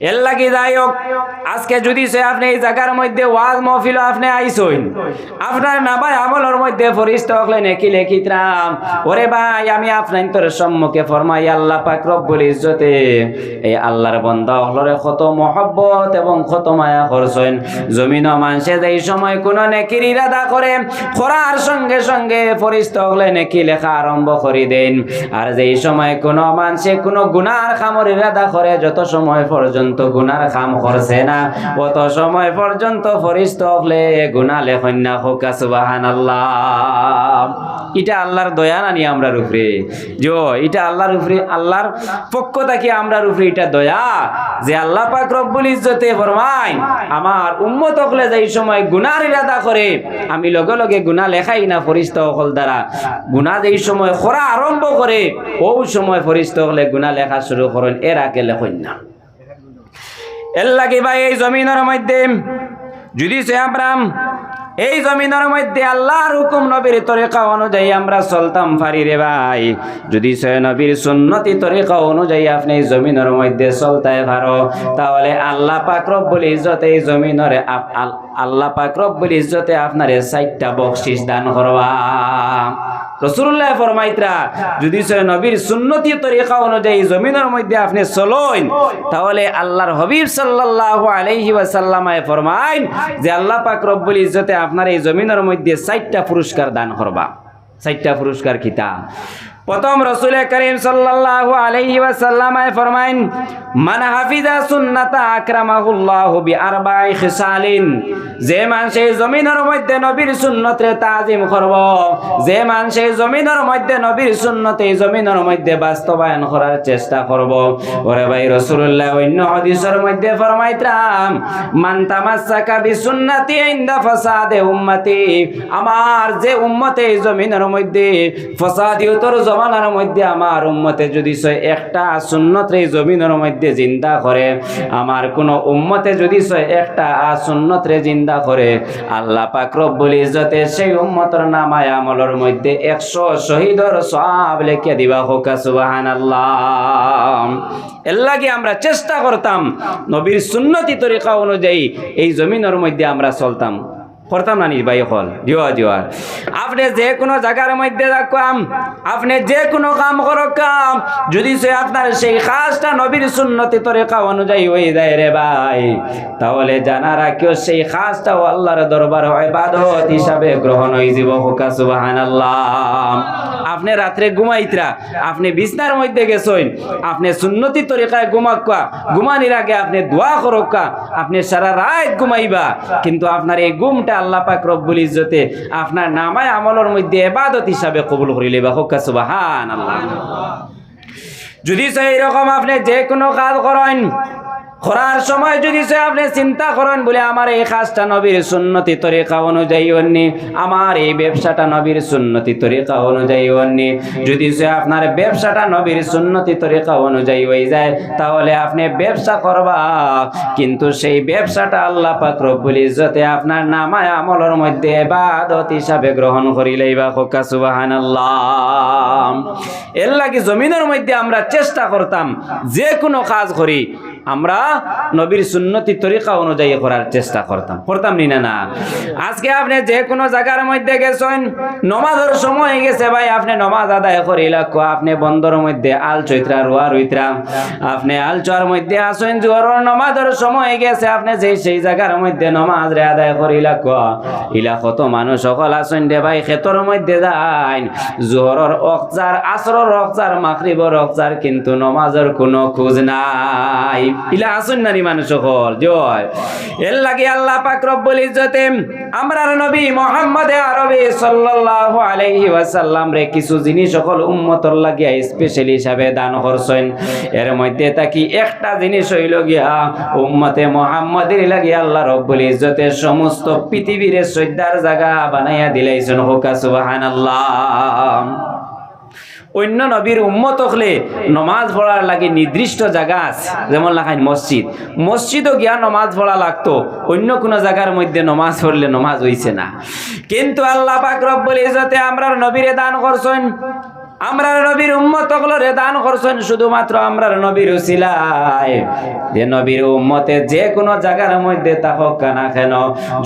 এর লাগি যাই হোক, আজকে যদি আপনি এই জায়গার মধ্যে ওয়াজ মাহফিল আপনি আইসইন, আপনার নামায় আমলের মধ্যে ফরিস্তা হলে নেকি লেখিতাম। ওরে ভাই, আমি আপনার তোর সম্মুখে ফরমাই, আল্লাহ পাক রব্বুল ইজ্জতে এই আল্লাহর বান্দা হলরে কত মহব্বত এবং কত মায়া করছেন। জমিন মানুষে যেই সময় কোন নেকির ইরাদা করে, করার সঙ্গে সঙ্গে ফরিস্তা হলে নেকি লেখা আরম্ভ করে দেন। আর যেই সময় কোন মানুষে কোন গুনার খামর ইরাদা করে, যত সময় পর্যন্ত গুনার কাম করছে না, অত সময় পর্যন্ত ফরিস্তা হলে গুনাহ লেখেন না। হোক সুবহানাল্লাহ। এটা আল্লাহর দয়া নানি আমরার উপরে, যে এটা আল্লাহর উপরে, আল্লাহর পক্ষ থেকে আমরার উপরে এটা দয়া, যে আল্লাহ পাক রব্বুল ইজ্জতে ফরমায়, আমার উম্মত হলে যেই সময় গুনার ইরাদা করে, আমি লগে লগে গুনাহ লেখাই না ফরিস্তা হল দ্বারা। গুনাহ যেই সময় করা আরম্ভ করে, ওই সময় ফরিস্তা হলে গুনাহ লেখা শুরু করেন, এর আগে লেখেন না। এর লাগে ভাই, এই জমিনের মধ্যে যদি আমরা এই জমিনের মধ্যে আল্লাহর হুকুম নবীর তরিকা অনুযায়ী আমরা চলতাম পারি রে ভাই, যদি নবীর সুন্নতি তরিকা অনুযায়ী আপনি এই জমিনের মধ্যে চলতে পারো, তাহলে আল্লাহ পাক রব্বুল ইজ্জতে এই জমিনের আল্লাহ পাক রব্বুল ইজ্জতে আপনারে 4টা বকশিশ দান করবা। রাসূলুল্লাহ ফরমাইতরা, যদি নবীর সুন্নতি তরিকা অনুযায়ী জমিনের মধ্যে আপনি চলেন, তাহলে আল্লাহর হাবিব সাল্লাল্লাহু আলাইহি ওয়াসাল্লাম ফরমায় যে আল্লাহ পাক রব্বুল ইজ্জতে আপনার এই জমিনের মধ্যে 4টা পুরস্কার দান করবা। 4টা পুরস্কার কিতা? প্রথম রাসূল করিম সাল্লাল্লাহু আলাইহি ওয়াসাল্লাম ফরমাইন, মান হাফিজা সুন্নাতা আকরামাহুল্লাহু বিআরবা'i খিসালিন। যে মানুষ এই জমিনের মধ্যে নবীর সুন্নতরে তাজিম করব, যে মানুষ এই জমিনের মধ্যে নবীর সুন্নত এই জমিনের মধ্যে বাস্তবায়ন করার চেষ্টা করব, ওরে ভাই রাসূলুল্লাহ অন্য হাদিসের মধ্যে ফরমাইতরাম, মান তামাসসাকা বিসুন্নতি ইনদা ফাসাদে উম্মতি। আমার যে উম্মতে এই জমিনের মধ্যে ফাসাদিয়তর জমানার মধ্যে আমার উম্মতে যদি একটা সুন্নত রে জমিনের মধ্যে জিন্দা করে, আমার কোন উম্মতে যদি একটা সুন্নত রে জিন্দা করে, আল্লাহ পাক রব্বুল ইজ্জতে সেই উম্মতের নামায় আমলের মধ্যে 100 শহীদের সওয়াব লিখে দিবা। হোক সুবহানাল্লাহ। এর লাগি আমরা চেষ্টা করতাম নবীর সুন্নতি তরিকা অনুযায়ী এই জমিনের মধ্যে আমরা চলতাম, করতাম না ভাই হল জিওয়া। আপনি যে কোনো জায়গার মধ্যে রাখলাম, আপনি যে কোনো কাম করকাম, যদি সে আপনার সেই কাজটা নবীর সুন্নতি তরিকা অনুযায়ী হয়ে যায় রে ভাই, তাহলে জানা রাখিও সেই কাজটাও আল্লাহর দরবার ইবাদত হিসাবে গ্রহণ হয়ে যাব। হোক সুবহানাল্লাহ। আপনি রাত্রে ঘুমাইতরা, আপনি বিছনার মধ্যে গেছেন, আপনি সুন্নতি তরিকায় ঘুমাক্কা, ঘুমানির আগে আপনি দোয়া করক্কা, আপনি সারা রাত ঘুমাইবা, কিন্তু আপনার এই ঘুমটা আল্লাহ পাক রব্বুল ইজ্জতে আপনার নামায় আমলের মধ্যে ইবাদত হিসাবে কবুল করে লইবা। হোক সুবহানাল্লাহ। যদি এইরকম আপনি যে কোনো কাজ করেন, করার সময় যদি আপনি চিন্তা করেন বলে আমার এই কাজটা নবীর সুন্নতি তরিকা অনুযায়ী হননি, আমার এই ব্যবসাটা নবীর সুন্নতি তরিকা অনুযায়ী হননি, যদি আপনার ব্যবসাটা নবীর সুন্নতি তরিকা অনুযায়ী হয়ে যায়, তাহলে আপনি ব্যবসা করবা, কিন্তু সেই ব্যবসাটা আল্লাহ পাক রব্বুল ইজ্জতে আপনার নামায় আমলের মধ্যে ইবাদত হিসাবে গ্রহণ করি লইবা। হোক সুবহানাল্লাহ। এর লাগি জমিনের মধ্যে আমরা চেষ্টা করতাম যে কোনো কাজ করি আমরা নবীর সুন্নতি তরিকা অনুযায়ী করার চেষ্টা করতাম নি না আজকে আপনি যে কোনো জায়গার মধ্যে গেছেন নমাজের সময় গেছে ভাই আপনি নমাজ আদায় করিলা আপনি বন্দর মধ্যে আল চৈত্রা রোয়া রইত্রা আপনি আল চোয়ার মধ্যে আসেন জোহরের নমাজের সময় গেছে আপনি সেই জায়গার মধ্যে নমাজ রে আদায় করিলা ইলা কত মানুষ সকল আসেন রে ভাই ক্ষেতর মধ্যে যাই জোহরের ওয়াক্ত আসরের ওয়াক্ত মাগরিবের ওয়াক্ত কিন্তু নমাজের কোনো খোঁজ নাই ইলা আসুন নানি মানুষ সকল জয় এর লাগে আল্লাহ পাক রব্বুল ইজ্জতে আমরার নবী মুহাম্মদ আরবি সাল্লাল্লাহু আলাইহি ওয়াসাল্লাম রে কিছু জিনিস সকল উম্মতর লাগিয়া স্পেশাল হিসাবে দান করছেন এর মধ্যে তাকি একটা জিনিস হইল গিয়া উম্মতে মুহাম্মাদের লাগিয়া আল্লাহ রব্বুল ইজ্জতে সমস্ত পৃথিবীর শ্রদ্ধার জায়গা বানাইয়া দিলাইছেন হোক সুবহানাল্লাহ অন্য নবীর উম্মত হলে নমাজ পড়ার লাগে নির্দিষ্ট জায়গা আছে যেমন লাগাই মসজিদও গিয়া নমাজ পড়া লাগতো অন্য কোনো জায়গার মধ্যে নমাজ পড়লে নমাজ হইছে না কিন্তু আল্লাহ পাক রব্বুল ইজ্জতে আমরার নবীরে দান করছেন আমরার নবীর উম্মত হলরে দান করছেন শুধুমাত্র আমরার নবীর উসিলায় যে নবীর উম্মতে যে কোনো জায়গার মধ্যে থাকুক না কেন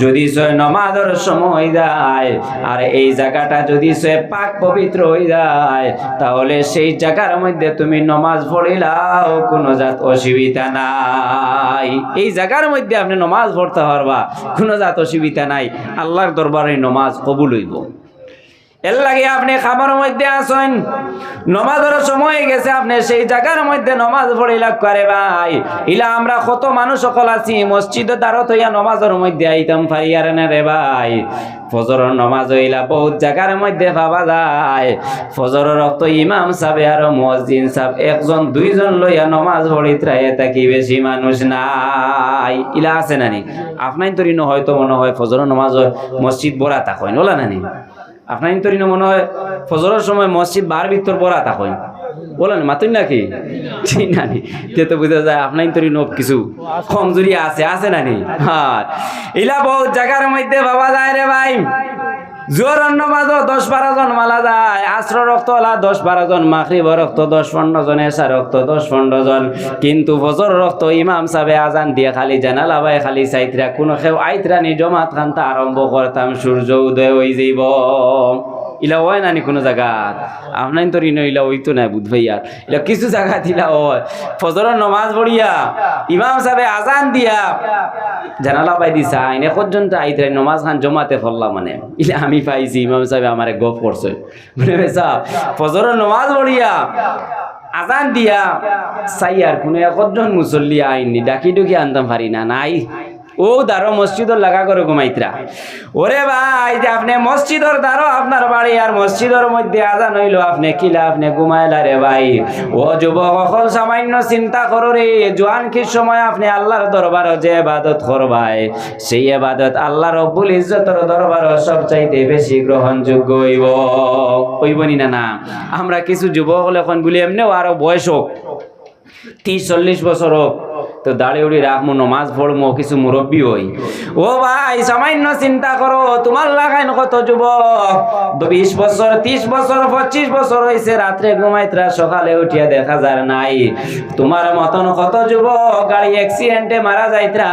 যদি সে নমাজের সময় যায় আর এই জায়গাটা যদি সে পাক পবিত্র হয়ে যায় তাহলে সেই জায়গার মধ্যে তুমি নমাজ পড়িলাও কোনো জাত অসুবিধা নাই এই জায়গার মধ্যে আপনি নমাজ পড়তে পারবা কোনো জাত অসুবিধা নাই আল্লাহর দরবারে নমাজ কবুল হইব এর লাগে আপনি খাবার মধ্যে আসেন নমাজের সময় গেছে আপনি সেই জায়গার মধ্যে নমাজ পড়িলা করে ভাই ইলা আমরা কত মানুষ সকল আছি মসজিদে দাঁড়ত হইয়া নমাজের মধ্যে আইতাম ফারিয়ার না রে ভাই ফজরের নমাজ হইলা বহুত জায়গার মধ্যে পাওয়া যায় ফজরের রক্ত ইমাম সাহেব আর মুয়াজ্জিন সাহেব একজন দুইজন লইয়া নমাজ পড়িত্রায় থাকি বেশি মানুষ নাই ইলা আছে নানি আপনার তরি হয়তো মনে হয় ফজরের নমাজ মসজিদ বড়া থাকেন ওলা নানি আপনার তরি মনে হয় ফজরের সময় মসজিদ বার ভিতর বড়া থাকেন বলেন মাতুন নাকি ঠিক নানি তে তো বুঝা যায় আপনার তরি কিছু কমজোরি আছে নানি হ্যাঁ ইলা বহুত জায়গার মধ্যে পাওয়া যায় রে ভাই জোহরের নামাজ 10-12 জন মালা যায় আসর রক্ত হলা 10-12 জন মাগরিব রক্ত 10-15 জন এশা রক্ত 10-15 জন কিন্তু ফজর রক্ত ইমাম সাহেব আজান দিয়ে খালি জানালা ভাই খালি সাইতরা কোন কেউ আইতরা নি জমাত খানতা আরম্ভ করতাম সূর্য উদয় হই যাইব ইলা হয় নানি কোনো জায়গা আপনার তো ঋণ ইলা হইতো না বুধ ভাইয়ার ইলা কিছু জায়গা দিলা হয় ফজরের নমাজ পড়িয়া ইমাম সাহেব আজান দিয়া জানালা পাই দিছা এনে পর্যন্ত আইতে নমাজ খান জমাতে ফল্লা মানে ইলা আমি পাইছি ইমাম সাহেব আমারে গপ করছে মানে সাহেব ফজরের নমাজ পড়িয়া আজান দিয়া সাইয়ার কোনো একজন মুসল্লি আইনি ডাকি ডুকি আনতাম পারি না নাই ও দারো মসজিদর লাগা করে ঘুমাইতরা ওরে ভাই যে আপনি মসজিদর দারো আপনার বাড়ি আর মসজিদর মধ্যে আজান হইল আপনি কিলা আপনি ঘুমাইলা রে ভাই ও যুবক সকল সামান্য চিন্তা করো রে জোয়ান কি সময় আপনি আল্লাহর দরবারে যে ইবাদত করবাই সেই ইবাদত আল্লাহ রব্বুল ইজ্জতের দরবারে সবচাইতে বেশি গ্রহণযোগ্য হইব নি না আমরা কিছু যুবক এখন বলি এমনিও আরো বয়স হোক 30-40 বছর হোক তো দাড়ি উড়ি রাখবো নমাজ পড়বো কিছু মুরব্বী হই ও ভাই সামান্য চিন্তা করো তোমার লাগাইন কত যুবক 20 বছর 30 বছর 25 বছর হয়েছে রাত্রে ঘুমাইতরা সকালে উঠিয়া দেখা যায় নাই তোমার মতন কত যুবক গাড়ি অ্যাক্সিডেন্টে মারা যাইতরা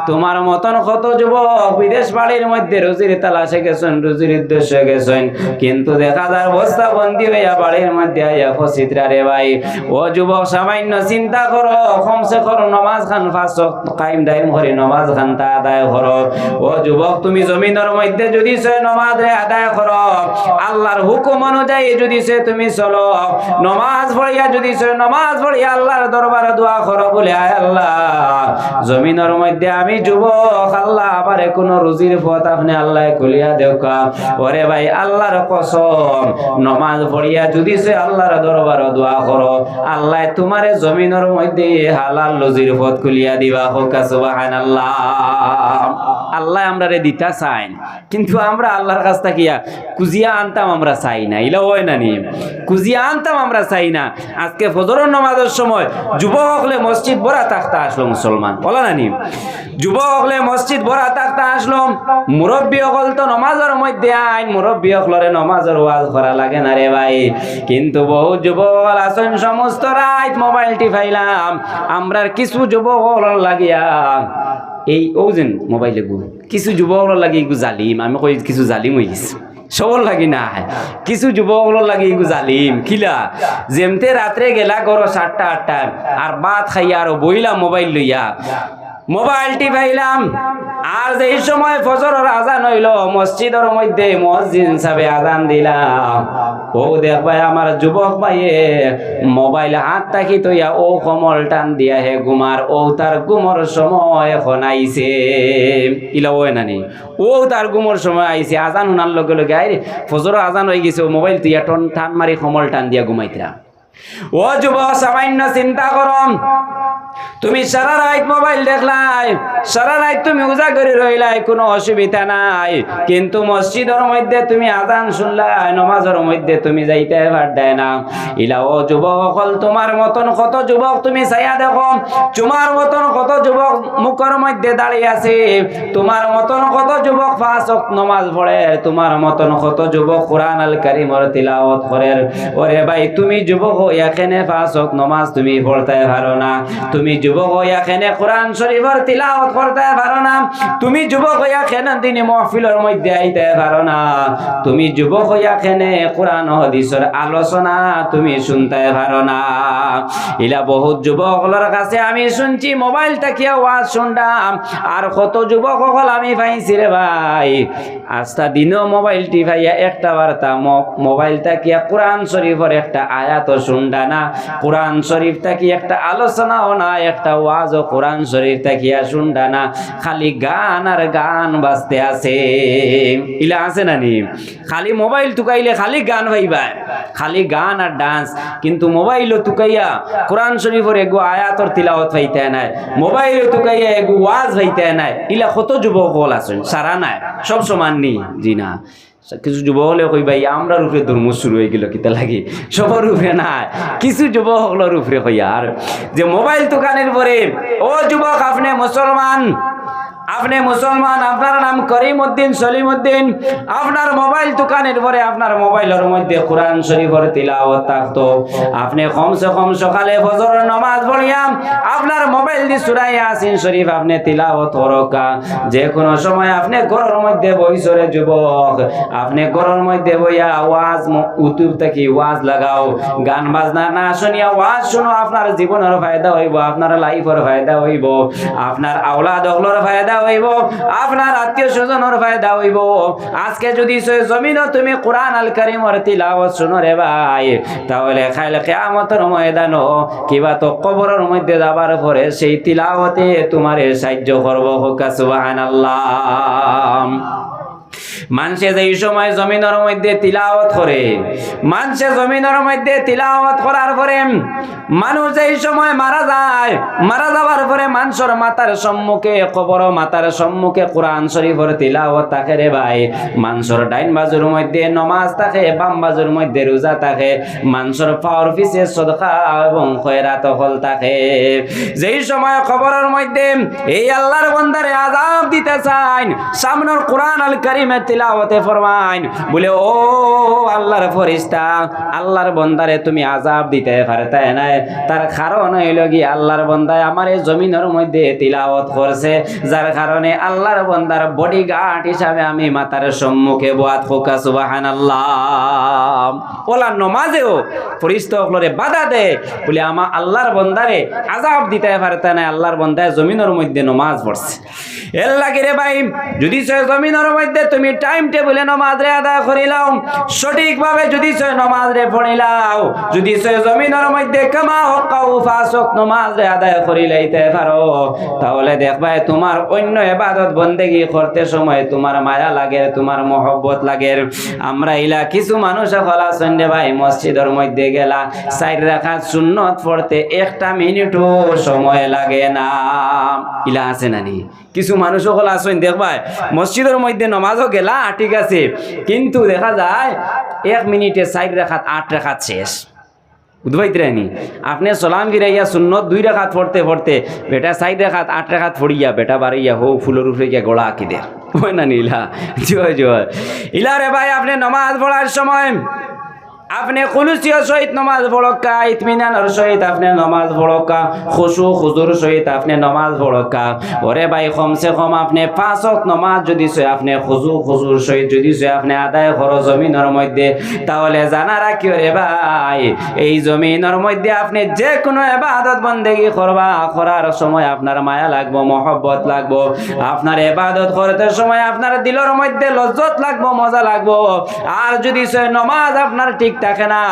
তোমার মতন কত যুবক বিদেশ বাড়ির মধ্যে রুজির তালাশে গেছেন রুজির উদ্দেশ্যে গেছেন কিন্তু দেখা যায় বস্তা বন্দি হইয়া বাড়ির মধ্যে আইয়া ফসিতরা রে ভাই ও যুবক সামান্য চিন্তা করো কমসে করো নমাজ খান 5 ওয়াক্ত কায়েম দায়েম করে নমাজ খান তা আদায় করো ও যুবক তুমি জমিনের মধ্যে যদি সে নমাজ রে আদায় করো আল্লাহর হুকুম অনুযায়ী যদি সে তুমি চলো নমাজ পড়িয়া যদি সে নমাজ পড়িয়া আল্লাহর দরবারে দোয়া করো বলে আয় আল্লাহ জমিনের মধ্যে আমি যুবক আল্লাহ আমারে কোন রুজির পথ আপনি আল্লাহ খুলিয়া দেও ওরে ভাই আল্লাহর কসম নমাজ পড়িয়া যদি সে আল্লাহর দরবারে দোয়া করো আল্লাহ তোমারে জমিনের মধ্যে হালাল রুজির পথ খুলিয়া দিবা হোক সুবহানাল্লাহ আল্লাহ আমরারে দিতা চাইন, কিন্তু আমরা আল্লাহর কাছ থেকে কুজিয়া আনতাম আমরা চাই না, ইলা হয় না নি? কুজিয়া আনতাম আমরা চাই না। আজকে ফজরের নামাজের সময় যুবক হলে মসজিদ ভরা থাকতে আসলো মুসলমান, বলা না নি? যুবক হলে মসজিদ ভরা থাকতে আসলো, মুরব্বী হল তো নমাজের মধ্যে আইন, মুরব্বী হলরে নমাজের ওয়াজ করা লাগে না রে ভাই। কিন্তু বহু যুবক আছেন সমস্ত রাত মোবাইল টিপাইলাম। আমরার কিছু যুবক লাগিয়া এই ওজেন মোবাইলে গু কিছু যুবক লাগি এগু জালিম, আমি কই কিছু জালিম হয়ে গেছি সবর লাগি না, কিছু যুবক লাগি এগু জালিম। কিলা যেমতে রাত্রে গেলা করো 7টা 8টা আর ভাত খাইয়া আর বইলাম মোবাইল লইয়া, মোবাইল টিপাইলাম। আর যেই সময় ফজরের আজান হইল মসজিদের মধ্যে মুয়াজ্জিন সাহেব আজান দিলাম, ও দেখবাই আমার যুবক ভাইয়ে মোবাইল হাত তাকি তৈয়া ও কমল টান দিয়া হে ঘুমার, ও তার ঘুমর সময় এখন আইছে। ইলা হয় নানি? ও তার ঘুমর সময় আইছে, আজান শোনার লগে লগে আইরে ফজরের আজান হয়ে গেছে, ও মোবাইল তুইয়া টান মারি কমল টান দিয়া ঘুমাইতরা। ও যুবক সামান্য চিন্তা করম, তুমি সারা রাত মোবাইল দেখলাই, সারা রাত তুমি উজাগরি রইলাই, কোনো অসুবিধা নাই, কিন্তু মসজিদের মধ্যে তুমি আজান শুনলাই, নমাজের মধ্যে তুমি যাইতে পারদাই না। ইলা ও যুবক সকল, তোমার মতন কত যুবক তুমি চাইয়া দেখো, তোমার মতন কত যুবক মুখের মধ্যে দাঁড়িয়ে আছে, তোমার মতন কত যুবক 5 ওয়াক্ত নমাজ পড়ে, তোমার মতন কত যুবক কোরআন আল কারীমের তিলাওয়াত করে। ওরে ভাই তুমি যুবক এখানে 5 ওয়াক্ত নমাজ তুমি পড়তে পারো না, তুমি যুবক এখানে কোরআন শরীফের তিলাওয়াত করতে পারো না, তুমি যুবক এখানে দিনী মাহফিলের মধ্যে আইতে পারো না, তুমি যুবক এখানে কোরআন হাদিসের আলোচনা তুমি শুনতে পারো না। ইলা বহুত যুবকগুলোর কাছে আমি শুনছি মোবাইল তাকিয়া ওয়াজ শুনলাম, আর কত যুবক সকল আমি পাইছি রে ভাই আস্তা দিনও মোবাইল টিপাইয়া একটা বার্তা মোবাইল তাকিয়া কোরআন শরীফের একটা আয়াত শুনডা না, কোরআন শরীফ তাকি একটা আলোচনাও না, একটা ওয়াজ ও কোরআন শরীফ তাকিয়া শুনডা না, খালি গান আর গান বাজতে আছে। ইলা আছে না নি? খালি মোবাইল টুকাইলে খালি গান ভাইবা, খালি গান আর ডান্স, কিন্তু মোবাইলও টুকাইয়া কোরআন শরীফের এগো আয়াতর তিলাওয়াত পাইতে নাই, মোবাইলও টুকাইয়া এগো ওয়াজ পাইতে নাই। ইলা কত যুবক হল আছেন, সারা নাই, সব সমান নি? জি না। কিছু যুবক হলে কই ভাই আমরা রূপে ধর্ম শুরু হয়ে গেল, কিতা লাগে সবার রূপে নাই, কিছু যুবক হলোর রূপে কইয়া। আর যে মোবাইল দোকানের পরে, ও যুবক আপনি মুসলমান, আপনি মুসলমান, আপনার নাম করিমউদ্দিন সলিমউদ্দিন, আপনার মোবাইল দোকানের পরে আপনার মোবাইলের মধ্যে কোরআন শরীফের তিলাওয়াত থাকতো, আপনি কমসে কম সকালে ফজরের নামাজ পড়িয়া আপনার মোবাইল দিয়ে সূরা ইয়াসিন শরীফ আপনি তিলাওয়াত করকা, যে কোনো সময় আপনি ঘরের মধ্যে বইসরে যুবক, আপনি ঘরের মধ্যে বইয়া ওয়াজ ইউটিউব থেকে ওয়াজ লাগাও, গান বাজনা না শুনিয়া ওয়াজ শুনো, আপনার জীবনের ফায়দা হইব, আপনার লাইফের ফায়দা হইব, আপনার আওলাদ হলর ফায়দা হইব, আপনার আত্মীয় স্বজনের ফায়দা হইব। আজকে যদি জমিনও তুমি কোরআন আল কারীমের তিলাওয়াত শুনো রে ভাই, তাহলে কাল কিয়ামতের ময়দানও কিবা তো কবরের মধ্যে যাবার পরে সেই তিলাওয়াতে তোমারে সাহায্য করব। হোক সুবহানাল্লাহ। মানুষে যেই সময় জমিনের মধ্যে তিলাওয়াত করে, মানুষে জমিনের মধ্যে তিলাওয়াত করার পরে মানুষ যেই সময় মারা যায়, মারা যাওয়ার পরে মানুষের মাথার সম্মুখে, কবর মাথার সম্মুখে কোরআন শরীফের তিলাওয়াত থাকে রে ভাই। মানুষের ডাইন বাজুর মধ্যে নমাজ থাকে, বাম বাজুর মধ্যে রোজা থাকে, মানুষের পাওয়ার পিছে সদকা এবং খয়রাত হল থাকে। যেই সময় কবরের মধ্যে এই আল্লাহর বান্দারে আযাব দিতে চান, সামনের কোরআন আল কারীমে তিলাওয়াতে ফরমাইন, বলে ও আল্লাহর ফেরেশতা, আল্লাহর বান্দারে তুমি আযাব দিতে পারতে না, তার কারণ হইল কি আল্লাহর বান্দায় আমার এই জমিনের মধ্যে তিলাওয়াত করছে, যার কারণে আল্লাহর বান্দার বডিগার্ড হিসাবে আমি মাতার সম্মুখে বয়াত হোক সুবহানাল্লাহ। ওলা নমাজেও ফেরেশতাগুলোরে বাধা দেয়, বলে আমার আল্লাহর বান্দারে আযাব দিতে পারতে না, আল্লাহর বান্দায় জমিনের মধ্যে নমাজ পড়ছে। এর লাগে রে ভাই, যদি সে জমিনের মধ্যে তুমি টাইম টেবিলে নমাজ রে আদায় করিলাও সঠিকভাবে যদি সে নমাজ রে পড়িলাও যদি সে জমিনের মধ্যে কামা হকাউ ফাসক নমাজ রে আদায় করিলাইতে পারো তাহলে দেখবা তোমার অন্য ইবাদত বন্দেগি করতে সময় তোমার মায়া লাগে তোমার মহব্বত লাগে আমরা ইলা কিছু মানুষ হলা সন্ধ্যে ভাই মসজিদের মধ্যে গেলা 4 রাকাত সুন্নত পড়তে 1 মিনিটও সময় লাগে না ইলা আছে নানি কিছু মানুষ হলা আসেন দেখবা মসজিদের মধ্যে নামাজও গেলা ঠিক আছে কিন্তু দেখা যায় 1 মিনিটে 4 রাকাত 8 রাকাত শেষ বুঝবাইতরানি আপনি সালাম ফিরাইয়া সুন্নত 2 রাকাত পড়তে পড়তে বেটা 4 রাকাত 8 রাকাত পড়িয়া বেটা বাড়িয়া হো ফুলের উপরে গিয়া গোড়া আঁকি দে ওই না ইলা জয় জয় ইলা রে ভাই আপনি নামাজ পড়ার সময় আপনি খুলুসিয়া সহিত নামাজ পড়কা ইতমিনানের সহিত আপনি নামাজ পড়কা খুশু খুজুর সহিত আপনি নামাজ পড়কা ওরে ভাই কমসে কম আপনি 5 ওয়াক্ত নামাজ যদি সে আপনি খুশু খুজুর সহিত যদি সে আপনি আদায় করো জমিনের মধ্যে তাহলে জানা রাখি রে ভাই এই জমিনের মধ্যে আপনি যে কোনো ইবাদত বন্দেগি করবা করার সময় আপনার মায়া লাগবো মহব্বত লাগবো আপনার ইবাদত করতে সময় আপনার দিলের মধ্যে লজ্জত লাগবো মজা লাগবো আর যদি সে নামাজ আপনার ঠিক থাকে না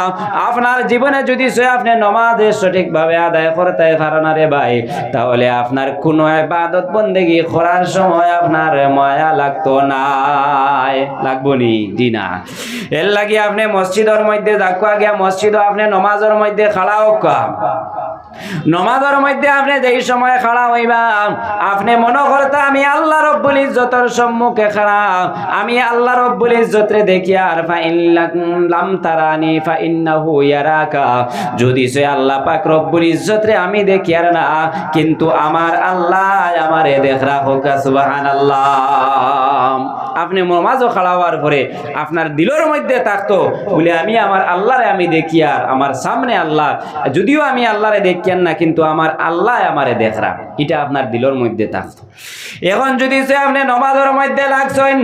আপনার জীবনে যদি সে আপনি নামাজ সঠিকভাবে আদায় করতে পারেন না রে ভাই তাহলে আপনার কোনো ইবাদত বন্দেগি করার সময় আপনার মায়া লাগতো না লাগবো নি জি না এর লাগি আপনি মসজিদের মধ্যে যাকুয়া গিয়া মসজিদও আপনি নামাজের মধ্যে খাড়া হোক নমাজের মধ্যে আপনি যেই সময় খাড়া হইবা আপনি মনে করতে আমি আল্লাহ রব্বুল ইজ্জতের সম্মুখে খাড়া আমি আল্লাহ রব্বুল ইজ্জতরে দেখি আর ফাইন লাম তারানি ফাইন্নাহু ইয়ারাকা যদি সে আল্লাহ পাক রব্বুল ইজ্জতরে আমি দেখি আর না কিন্তু আমার আল্লাহ আমারে দেখরা হোক সুবহানাল্লাহ আপনি নামাজও খাড়া হওয়ার পরে আপনার দিলের মধ্যে থাকতো বলে আমি আমার আল্লাহরে আমি দেখি আর আমার সামনে আল্লাহ যদিও আমি আল্লাহরে দেখি না কিন্তু আমার আল্লাহ আমারে দেখরা এটা আপনার দিলের মধ্যে থাকতো এখন যদি সে আপনি নামাজের মধ্যে লাগছেন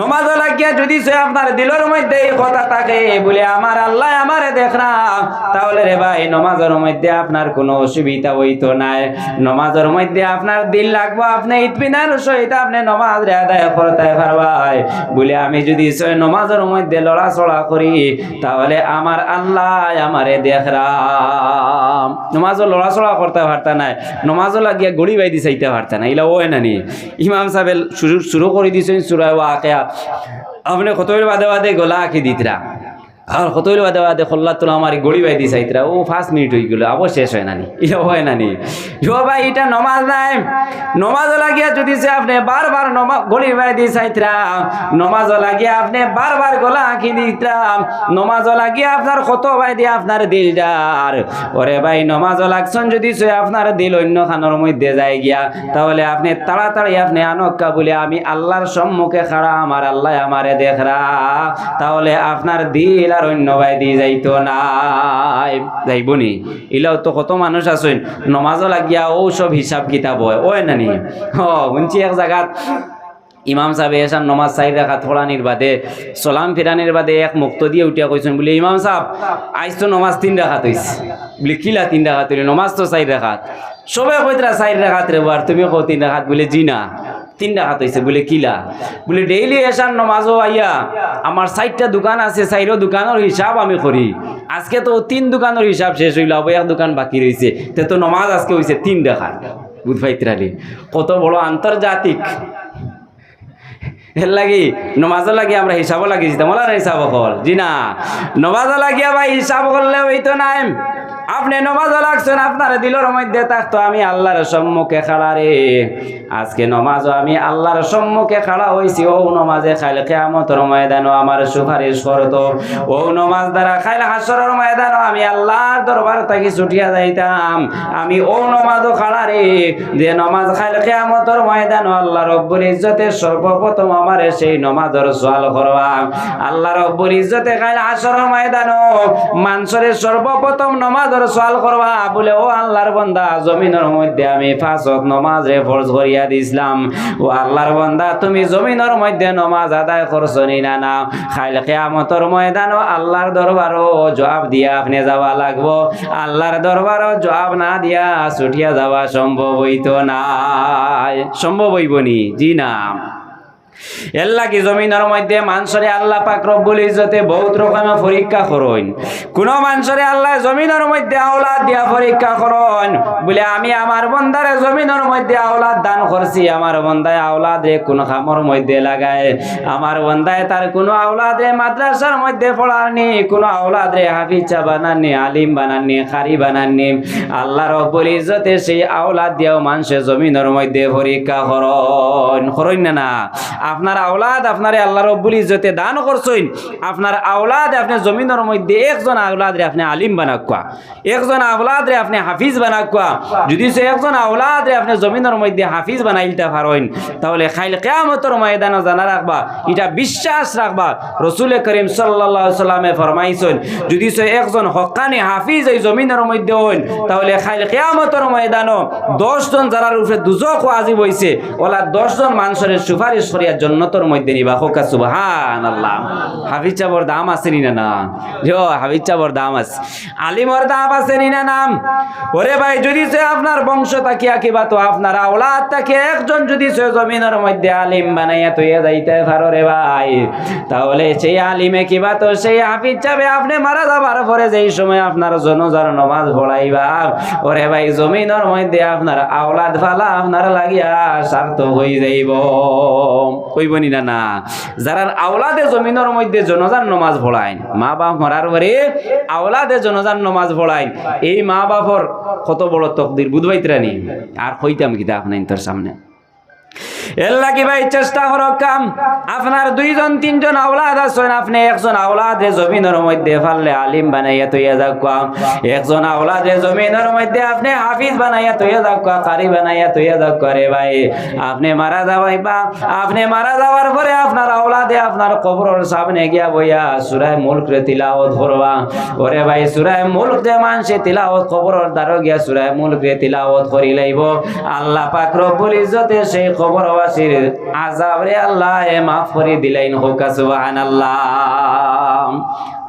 নামাজও লাগিয়া যদি সে আপনার দিলের মধ্যে এই কথা থাকে বলে আমার আল্লাহ আমারে দেখরা তাহলে রে ভাই নামাজের মধ্যে আপনার কোনো অসুবিধা হইতো না নামাজের মধ্যে আপনার দিল লাগবো আপনি ইতমিনানের সহিত আপনি নামাজ রে আদায় করতে পারবাই বলে আমি যদি সে নামাজের মধ্যে লড়াচড়া করি তাহলে আমার আল্লাহ আমারে দেখরা নামাজও লড়াচড়া করতে পারতা না নামাজও লাগিয়া গড়ি বাইদি চাইতে পারতা না ইলা ওই নানি ইমাম সাহেব শুরু করে দিয়েছেন সূরা ওয়াকিয়া আপনি কতই বাদে বাদে গলা আঁকি দিতরা আর কতই বাদে বাদে খোল্লা তোলা আমার গড়ি বাইদি চাইতরা ও 5 মিনিট হয়ে গেল আবার শেষ হয় নানি ইলা হয় নানি যো ভাই এটা নমাজ নাই নমাজও লাগিয়া যদি সে আপনি বারবার গড়ি বাইদি চাইতরা নমাজও লাগিয়া আপনি বারবার গলা আঁকি দিতরা নমাজও লাগিয়া আপনার কত বাইদি আপনার দিল যার ওরে ভাই নমাজও লাগছেন যদি সে আপনার দিল অন্য খানোর মধ্যে যায় গিয়া তাহলে আপনি তাড়াতাড়ি আপনি আনক্কা বলে আমি আল্লাহর সম্মুখে খাড়া আমার আল্লাহ আমারে দেখরা তাহলে আপনার দিল আর অন্য বাইদি যাইতো না যাইবনি ইলাও তো কত মানুষ আছেন নমাজও লাগিয়া ও সব হিসাব কিতাব হয় ওই নানি শুনছি এক জায়গাত ইমাম সাহেব এসান নমাজ 4 রাকাত পড়ানির বাদে সালাম ফিরানির বাদে এক মুক্ত দিয়ে উঠিয়া কইছেন বলে ইমাম সাহেব আজ তো নমাজ 3 রাকাত হইছে বলে কিলা 3 রাকাত হইল নমাজ তো 4 রাকাত সবে কইতরা 4 রাকাত রে বার তুমি কও 3 রাকাত বলে জি না 3 রাকাত হইছে বলে কিলা বলে ডেইলি এসান নমাজও আইয়া আমার 4টা দোকান আছে 4টা দোকানের হিসাব আমি করি আজকে তো 3 দোকানের হিসাব শেষ হইল আবার এক দোকান বাকি রইছে তো নমাজ আজকে হইছে 3 রাকাত বুঝবাইতরালি কত বড় আন্তর্জাতিক এর লাগি নমাজও লাগি আমরা হিসাবও লাগিয়েছি তেমন হিসাব কল জি না নমাজও লাগিয়া ভাই হিসাব করলে হইতো না আপনি নমাজ লাগছেন আপনার দিলের মধ্যে থাকতো আমি আল্লাহর সম্মুখে খাড়া রে আজকে নমাজও আমি আল্লাহর সম্মুখে খাড়া হইছি ও নমাজে খাইলে কিয়ামতের ময়দানও আমার সুপারিশ করতো ও নমাজ দ্বারা খাইলে হাসরের ময়দানও আমি আল্লাহর দরবার থেকে ছুটিয়া যাইতাম আমি ও নমাজও খাড়া রে যে নমাজ খাইলে কিয়ামতের ময়দানও আল্লাহ রব্বুল ইজ্জতে সর্বপ্রথম আমারে সেই নমাজের সওয়াল করবা আল্লাহ রব্বুল ইজ্জতে খাইলে হাসরের ময়দানও মানুষের সর্বপ্রথম নমাজের সওয়াল করবা বলে ও আল্লাহর বান্দা জমিনের মধ্যে আমি 5 ওয়াক্ত নামাজে ফরজ করিয়া দিছিলাম ও আল্লাহর বান্দা তুমি জমিনের মধ্যে নামাজ আদায় করছনি না না খাইলে কিয়ামতের ময়দানও আল্লাহর দরবারও জবাব দিয়া আপনি যাওয়া লাগবো আল্লাহর দরবারও জবাব না দিয়া ছুটিয়া যাওয়া সম্ভব হইতো না সম্ভব হইবনি জি না এর লাগি জমিনের মধ্যে মানুষরে আল্লাহ পাক রব্বুল ইজ্জতে বহুত রকমের পরীক্ষা করেন। কোন মানুষরে আল্লাহ জমিনের মধ্যে আওলাদ দিয়া পরীক্ষা করেন বলে আমি আমার বন্দারে জমিনের মধ্যে আওলাদ দান করছি, আমার বন্দায় আওলাদ রে কোন খামর মধ্যে লাগায়, আমার বন্দায় তার কোন আওলাদ রে মাদ্রাসার মধ্যে পড়াননি, কোন আওলাদ রে হাফিজ বানাননি, আলিম বানাননি, কারি বানাননি। আল্লাহ রব্বুল ইজ্জতে সেই আওলাদ দিয়াও মানুষের জমিনের মধ্যে পরীক্ষা করেন না। আপনার আওলাদ আপনারে আল্লাহ রব্বুল ইজ্জতে দান করছেন, আপনার আওলাদ আপনি জমিনের মধ্যে একজন আওলাদ রে আপনি আলিম বানাকুয়া, একজন আওলাদ রে আপনি হাফিজ বানাকুয়া। যদি সে একজন আওলাদ রে আপনি জমিনের মধ্যে হাফিজ বানাইতে পারেন তাহলে খাইল কিয়ামতের ময়দানে জানা রাখবা, এটা বিশ্বাস রাখবা রাসূল করিম সাল্লাল্লাহু আলাইহি সাল্লামে ফরমাইছেন যদি সে একজন হক্কানি হাফিজ এই জমিনের মধ্যে হন তাহলে খাইল কিয়ামতের ময়দানে 10 জন যারার উপরে দুজক ওয়াজিব হইছে ওলা 10 জন মানুষের সুপারিশ করিয়া জান্নাতের মধ্যে নিবা। হোকা সুবহানাল্লাহ। হাফিজ চাবর দাম আছে নি না? জো হাফিজ চাবর দাম আছে, আলিমর দাম আছে নি না? নাম ওরে ভাই যদি সে আপনার বংশ তাকিয়া কিবা তো আপনার আওলাদ তাকে একজন যদি সে জমিনের মধ্যে আলিম বানাইয়া তুই যাইতে পারো রে ভাই, তাহলে সেই আলিমে কিবা তো সেই হাফিজ চাবে আপনি মারা যাবার পরে যেই সময় আপনার জনজার নামাজ পড়াইবা ওরে ভাই জমিনের মধ্যে আপনার আওলাদ ফালা আপনার লাগিয়া স্বার্থ হয়ে যাইব, কইবনি না? না, যারা আওলাদে জমিনের মধ্যে জনজার নামাজ পড়ায়, মা বাপ মরার পরে আওলাদে জনজার নামাজ পড়ায়, এই মা বাপর কত বড় তকদির বুঝবাইতরানি। আর কইতাম কিতা আপনার তোর সামনে এর লাগি ভাই চেষ্টা করো কাম আপনার 2 জন 3 জন আওলাদ আছেন, আপনি একজন আওলাদ রে জমিনের মধ্যে ফাললে আলিম বানাইয়া তৈয়া যাক, একজন আওলাদ রে জমিনের মধ্যে আপনি হাফিজ বানাইয়া তৈয়া যাক, কারি বানাইয়া তৈয়া যাক করে ভাই আপনি মারা যাবাইবা। আপনি মারা যাওয়ার পরে আপনার আওলাদে আপনার কবরের সামনে গিয়া বইয়া সূরা মুলক রে তিলাওয়াত করবা। ওরে ভাই সূরা মুলক যে মানুষে তিলাওয়াত কবরের দ্বারে গিয়া সূরা মুলক রে তিলাওয়াত করি লাইব, আল্লাহ পাক রব্বুল ইজ্জতে সেই কবরবাসীর আযাব রে আল্লাহ মাফ করে দিলেন। হোক সুবহানাল্লাহ।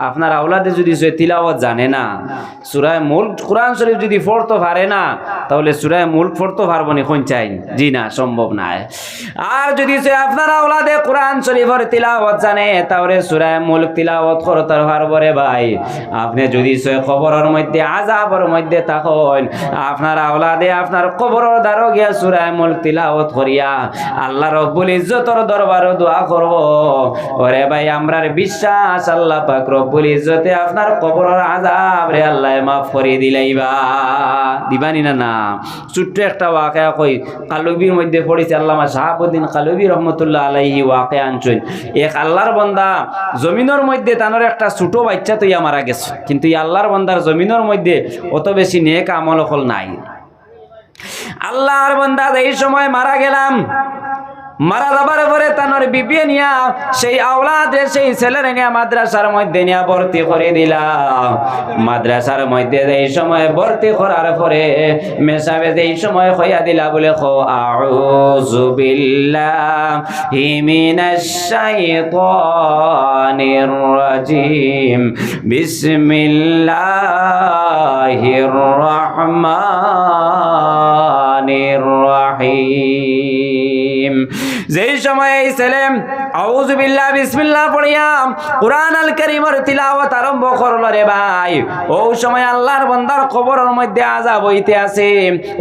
আপনার আওলাদে যদি সে তিলাওয়াত জানে না, সূরা মুলক কোরআন শরীফ যদি পড়তে পারে না তাহলে সূরা মুলক পড়তে পারবো নি কোন চাই? জি না, সম্ভব না। আর যদি সে আপনার আওলাদে কোরআন শরীফের তিলাওয়াত জানে তাহলে সূরা মুলক তিলাওয়াত করতে পারবো রে ভাই। আপনি যদি সে কবরের মধ্যে আযাবের মধ্যে থাকেন, আপনার আওলাদে আপনার কবরের দ্বারে গিয়া সূরা মুলক তিলাওয়াত করিয়া আল্লাহ রব্বুল ইজ্জতের দরবারে দোয়া করব, ওরে ভাই আমরার বিশ্বাস আল্লাহ পাক রব্বুল ইজ্জতে আপনার কবরের আযাব রে আল্লাহ মাফ করে দিলাইবা। দিবানি না? না। ছোট্ট একটা ওয়াকিয়া কই কালবির মধ্যে পড়েছে, আল্লামা শাহাবুদ্দিন কালবি রহমতুল্লাহ আলাইহি ওয়াকিয়া আনছেন। এক আল্লাহর বান্দা জমিনের মধ্যে তানোর একটা ছোট বাচ্চা তৈয়া মারা গেছে, কিন্তু এই আল্লাহর বান্দার জমিনের মধ্যে অত বেশি নেক আমল হল নাই। আল্লাহর বান্দা এই সময় মারা গেলাম, মারা যাবার পরে তানোর বিবি নিয়া সেই আওলাদে সেই ছেলের নিয়া মাদ্রাসার মধ্যে নিয়া ভর্তি করে দিলাম। মাদ্রাসার মধ্যে এই সময় ভর্তি করার পরে মেসাবে এই সময় হইয়া দিলা বলে খো আউযু বিল্লাহি মিনাশ শাইতানির রাজিম বিসমিল্লাহির রহমানির রহিম। যেই সময় এই ছেলে আউযু বিল্লাহ বিসমিল্লাহ পড়িয়া কুরআন আল কারীমের তিলাওয়াত আরম্ভ করল রে ভাই, ওই সময় আল্লাহর বান্দার কবরের মধ্যে আযাব হইতে আছে।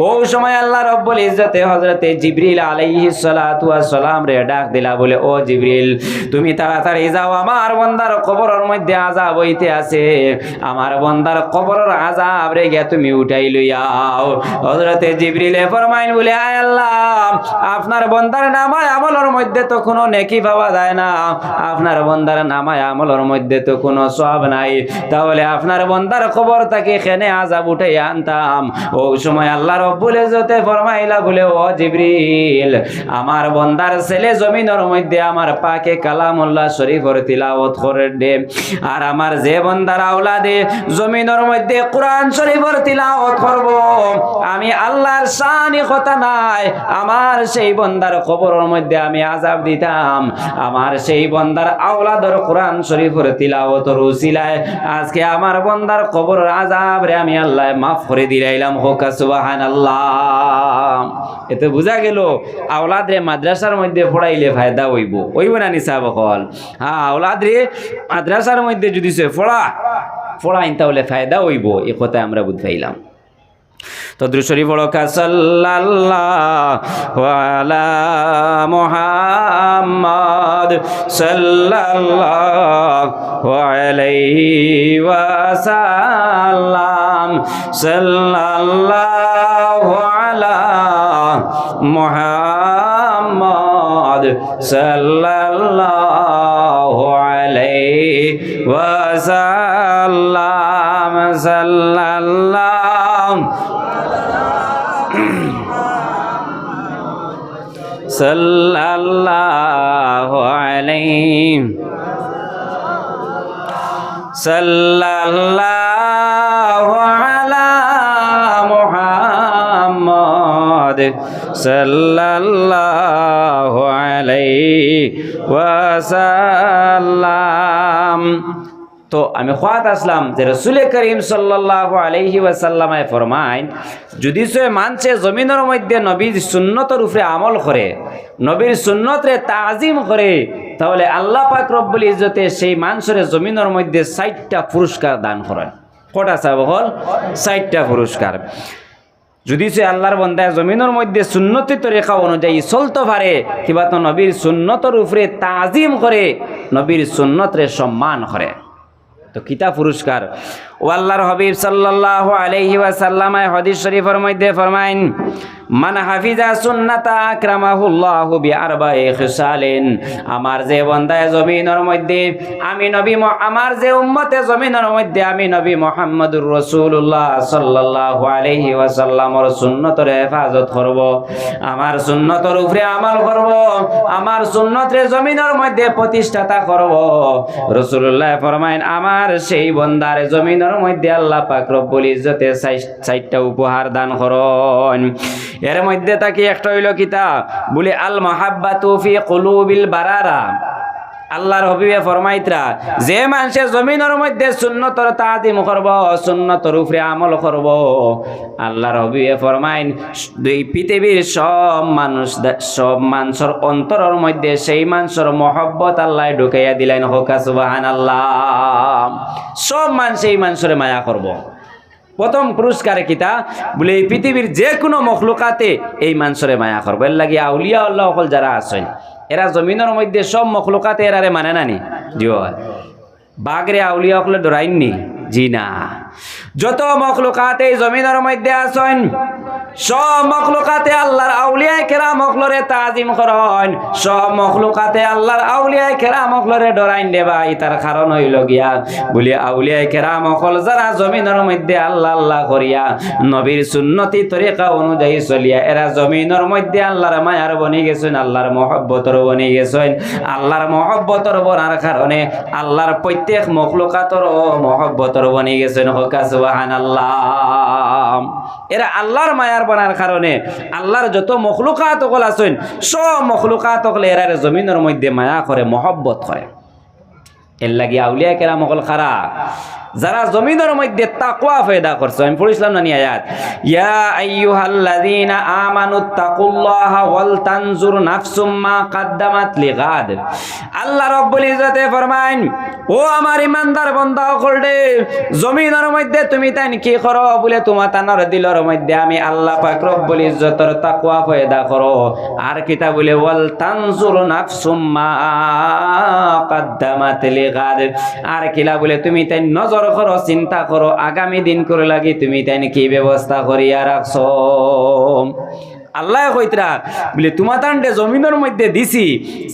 ওই সময় আল্লাহ রব্বুল ইজ্জতে হযরতে জিবরিল আলাইহিস সালাতু ওয়াস সালাম রে ডাক দিলা বলে ও জিবরিল তুমি তাড়াতাড়ি যাও, আমার বান্দার কবরের মধ্যে আযাব হইতে আছে, আমার বান্দার কবরের আযাব রে গিয়া তুমি উঠাই লইয়াও। হযরতে জিবরিলে ফরমাইন বলে আয় আল্লাহ আপনার বান্দার নামায় আমলের মধ্যে তো কোনো নেকি পাওয়া যায় না, আপনার বান্দার নামায় আমলের মধ্যে তো কোনো সওয়াব নাই, তাহলে আপনার বান্দার কবর থেকে কেনে আযাব উঠাই আনতাম। ওই সময় আল্লাহ রব্বুল ইজ্জতে ফরমাইলা বলে ও জিবরিল আমার বান্দার ছেলে জমিনের মধ্যে আমার পাকে কালামুল্লাহ শরীফের তিলাওয়াত করে দে, আর আমার যে বান্দার আওলাদে জমিনের মধ্যে কোরআন শরীফের তিলাওয়াত করব, আমি আল্লাহর শানি কথা নাই, আমার সেই বান্দার কবরের মধ্যে আমি আযাব দিতাম, আমার সেই বান্দার আওলাদর কোরআন শরীফের তিলাওয়াতের উসিলায় আজকে আমার বান্দার কবরের আযাব রে আমি আল্লাহ মাফ করে দিলাইলাম। হোক সুবহানাল্লাহ। এতে বোঝা গেল আওলাদ রে মাদ্রাসার মধ্যে পড়াইলে ফায়দা হইব না নিসা বকল? হ্যাঁ, আওলাদ রে মাদ্রাসার মধ্যে যদি সে পড়াইন তাহলে ফায়দা হইব, এই কথা আমরা বুঝ পাইলাম। তো দুরূদ শরীফ পড়ো, সাল্লাল্লাহু আলা মুহাম্মদ সাল্লাল্লাহু আলাইহি ওয়াসাল্লাম, সাল্লাল্লাহু আলা মুহাম্মদ সাল্লাল্লাহু আলাইহি ওয়াসাল্লাম, সাল্লাল্লাহু আলাইহি সাল্লাল্লাহু আলা মুহাম্মদ সাল্লাল্লাহু আলাইহি ওয়াসাল্লাম। তো আমি খোয়াত আসলাম যে রাসূল করিম সাল্লাল্লাহু আলাইহি ওয়াসাল্লামে ফরমাইন, যদি সে মানছে জমিনের মধ্যে নবীর সুন্নতের উপরে আমল করে, নবীর সুন্নতরে তাজিম করে, তাহলে আল্লাহ পাক রব্বুল ইজ্জতে সেই মানুষের জমিনের মধ্যে 60টা পুরস্কার দান করেন। কটা চাব হল? 60টা পুরস্কার। যদি সে আল্লাহর বান্দায় জমিনের মধ্যে সুন্নতি তরিকা অনুযায়ী চলতে পারে, কিবা তো নবীর সুন্নতের উপরে তাজিম করে, নবীর সুন্নতরে সম্মান করে, তো কিতা পুরস্কার? ও আল্লাহর হাবিব সাল্লাল্লাহু আলাইহি ওয়াসাল্লাম হাদিস শরীফের মধ্যে ফরমাইন, মান হাফিজা সুন্নাতা আকরামাহুল্লাহু বিআরবা'i খিসালিন, আমার যে বান্দায় জমিনের মধ্যে আমি নবী, আমার যে উম্মতে জমিনের মধ্যে আমি নবী মুহাম্মদুর রাসূলুল্লাহ সাল্লাল্লাহু আলাইহি ওয়াসাল্লামের সুন্নতের হেফাজত করব, আমার সুন্নতের উপরে আমল করব, আমার সুন্নতরে জমিনের মধ্যে প্রতিষ্ঠাতা করব, রাসূলুল্লাহ ফরমাইন আমার সেই বান্দার জমিনের মধ্যে আল্লাহ পাক রব্বুল ইজ্জতে 60টা উপহার দান করেন। এর মধ্যে তাকে একটা হইল কিতা বলে, আল মাহাব্বাতু ফি কুলুবিল বারারা। আল্লাহর হাবিবে ফরমাইতরা, যে মানুষে জমিনের মধ্যে সুন্নতর তাজিম করব, সুন্নতর উপরে আমল করব, আল্লাহর হাবিবে ফরমাইন এই পৃথিবীর সব মানুষের অন্তরের মধ্যে সেই মানুষের মহব্বত আল্লাহ ঢুকাইয়া দিলেন। হোক সুবহানাল্লাহ। সব মানুষ এই মানুষের মায়া করব। প্রথম পুরস্কারে কিতা বলে, এই পৃথিবীর যে কোনো মখলুকাতে এই মানুষের মায়া করবো। এর লাগি আউলিয়া আল্লাহ সকল যারা আছেন, এরা জমিনের মধ্যে সব মখলুকাতে এরারে মানে নানি? জিও, বাঘরে আউলিয়া সকলে ডরাইননি? জি না। যত মখলুকাতে জমিনের মধ্যে আছেন, সব মখলুকাতে আল্লাহর আউলিয়ায়ে কেরাম সকলরে তাজিম করেন, সব মখলুকাতে আল্লাহর আউলিয়ায়ে কেরাম সকলরে ডরাইন দেবা। তার কারণ হইল গিয়া বলি, আউলিয়ায়ে কেরাম সকল যারা জমিনের মধ্যে আল্লাহ আল্লাহ করিয়া নবীর সুন্নতি তরিকা অনুযায়ী চলিয়া এরা জমিনের মধ্যে আল্লাহর মায়ার বনি গেছেন, আল্লাহর মহব্বতর বনি গেছেন। আল্লাহর মহব্বতর বনার কারণে আল্লাহর প্রত্যেক মখলুকাতর মহব্বতর বনি গেছেন। হোক সুবহানাল্লাহ। এরা আল্লাহর মায়ার বনার কারণে আল্লাহর যত মখলুকাত সকল আছেন, সব মখলুকাত সকল এরারে জমিনের মধ্যে মায়া করে, মহব্বত করে। এর লাগি আউলিয়া কেরাম সকল খারা যারা জমিনের মধ্যে তাকওয়া পয়দা করছে। আমি পড়িছিলাম না নি আয়াত, ইয়া আইয়ুহাল্লাযীনা আমানুত্তাকুল্লাহা ওয়াল তানজুর নাফসুম মা কাদ্দামাত লিগাদ। আল্লাহ রাব্বুল ইজ্জতে ফরমাইন, ও আমার ইমানদার বান্দা সকল রে, জমিনের মধ্যে তুমি তাই কি করো বলে তোমার তানার দিলের মধ্যে আমি আল্লাহ পাক রব্বুল ইজ্জতের তাকওয়া পয়দা করো। আর কিতা বলে, ওয়াল তানজুর নাফসুম মা কাদ্দামাত লিগাদ। আর কিলা বলে, তুমি তাই নজর করো, চিন্তা করো, আগামী দিন করে লাগি তুমি তাই কি ব্যবস্থা করিয়া রাখছো। আল্লাহ কইতরা বলে, তোমার তান্ডে জমিনের মধ্যে দিছি,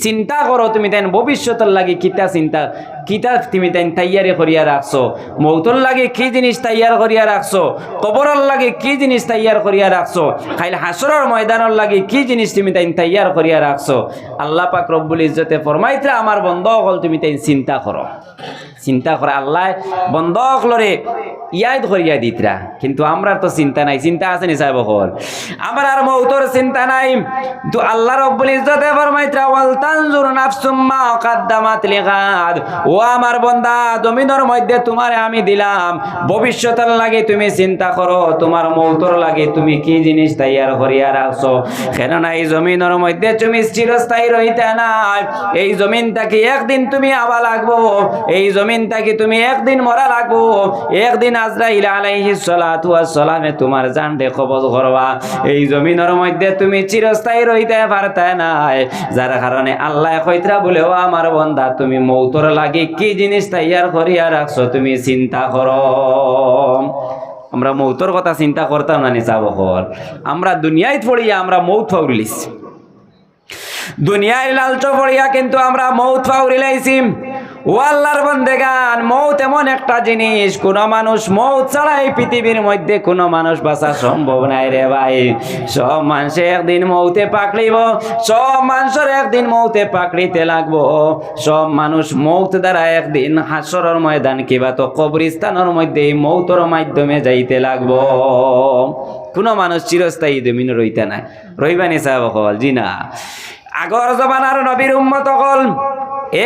চিন্তা করো তুমি তাই ভবিষ্যতের লাগি কিতা চিন্তা কিতা তুমি তাই তৈয়ারি করিয়া রাখছো, মৌতর লাগে কি জিনিস তৈয়ার করিয়া রাখছো, কবরের লাগে কি জিনিস তৈয়ার করিয়া রাখছো, খাইলে হাসরের ময়দানের লাগে কি জিনিস তুমি তাই তৈয়ার করিয়া রাখছো। আল্লাহ পাক রব্বুল ইজ্জতে ফরমাইতরা আমার বন্ধ হল তুমি তাই চিন্তা করো, চিন্তা করে আল্লাহ বন্ধ হলরে ইয়াদ করিয়া দিতরা। কিন্তু আমরা তো চিন্তা নাই, চিন্তা আছে নি সাহেব হল আমার আর মৌতর চিন্তা নাই। তো আল্লাহ রব্বুল ইজ্জতে ফরমাইতরা ওয়াল তানজুর নাফসুম মা কাদ্দামাত লিগাদ, ও আমার বান্দা জমিনের মধ্যে তোমারে আমি দিলাম, ভবিষ্যতের লাগে তুমি চিন্তা করো, তোমার মৌতর লাগে তুমি কি জিনিস তৈয়ার করিয়া রাখছো। কেননা এই জমিনের মধ্যে তুমি চিরস্থায়ী রইতে নাই, এই জমিনটাকে একদিন তুমি আবার লাগবো, এই জমিনটাকে তুমি একদিন মরা লাগবো, একদিন আজরাইল আলাইহিস সালাতু ওয়াস সালামে তোমার জানতে কবজ করবা। এই জমিনের মধ্যে তুমি চিরস্থায়ী রইতে পারতে নাই, যার কারণে আল্লাহ কইতরা বলেও আমার বান্দা তুমি মৌতর লাগে কি জিনিস তৈয়ার করিয়া রাখছো তুমি চিন্তা করো। আমরা মৌতর কথা চিন্তা করতাম না নিসা বকর, আমরা দুনিয়ায় পড়িয়া আমরা মৌত ফাউরিলিস, দুনিয়ায় লালচ পড়িয়া কিন্তু আমরা মৌত ফাউরিলাইছি। ও আল্লাহর বান্দেগান, মৌত এমন একটা জিনিস, কোন মানুষ মৌত ছাড়াই পৃথিবীর মধ্যে কোন মানুষ বাঁচা সম্ভব নাই রে ভাই। সব মানুষে একদিন মৌতে পাকড়িব, সব মানুষের একদিন মৌতে পাকড়িতে লাগবো, সব মানুষ মৌত দ্বারা একদিন হাসরের ময়দান কিবা তো কবরস্থানের মধ্যে মৌতর মাধ্যমে যাইতে লাগবো। কোন মানুষ চিরস্থায়ী জমিন রইতে নাই, রইবানি সাহেব হল জি না। আগর জমানার নবীর উম্মত হল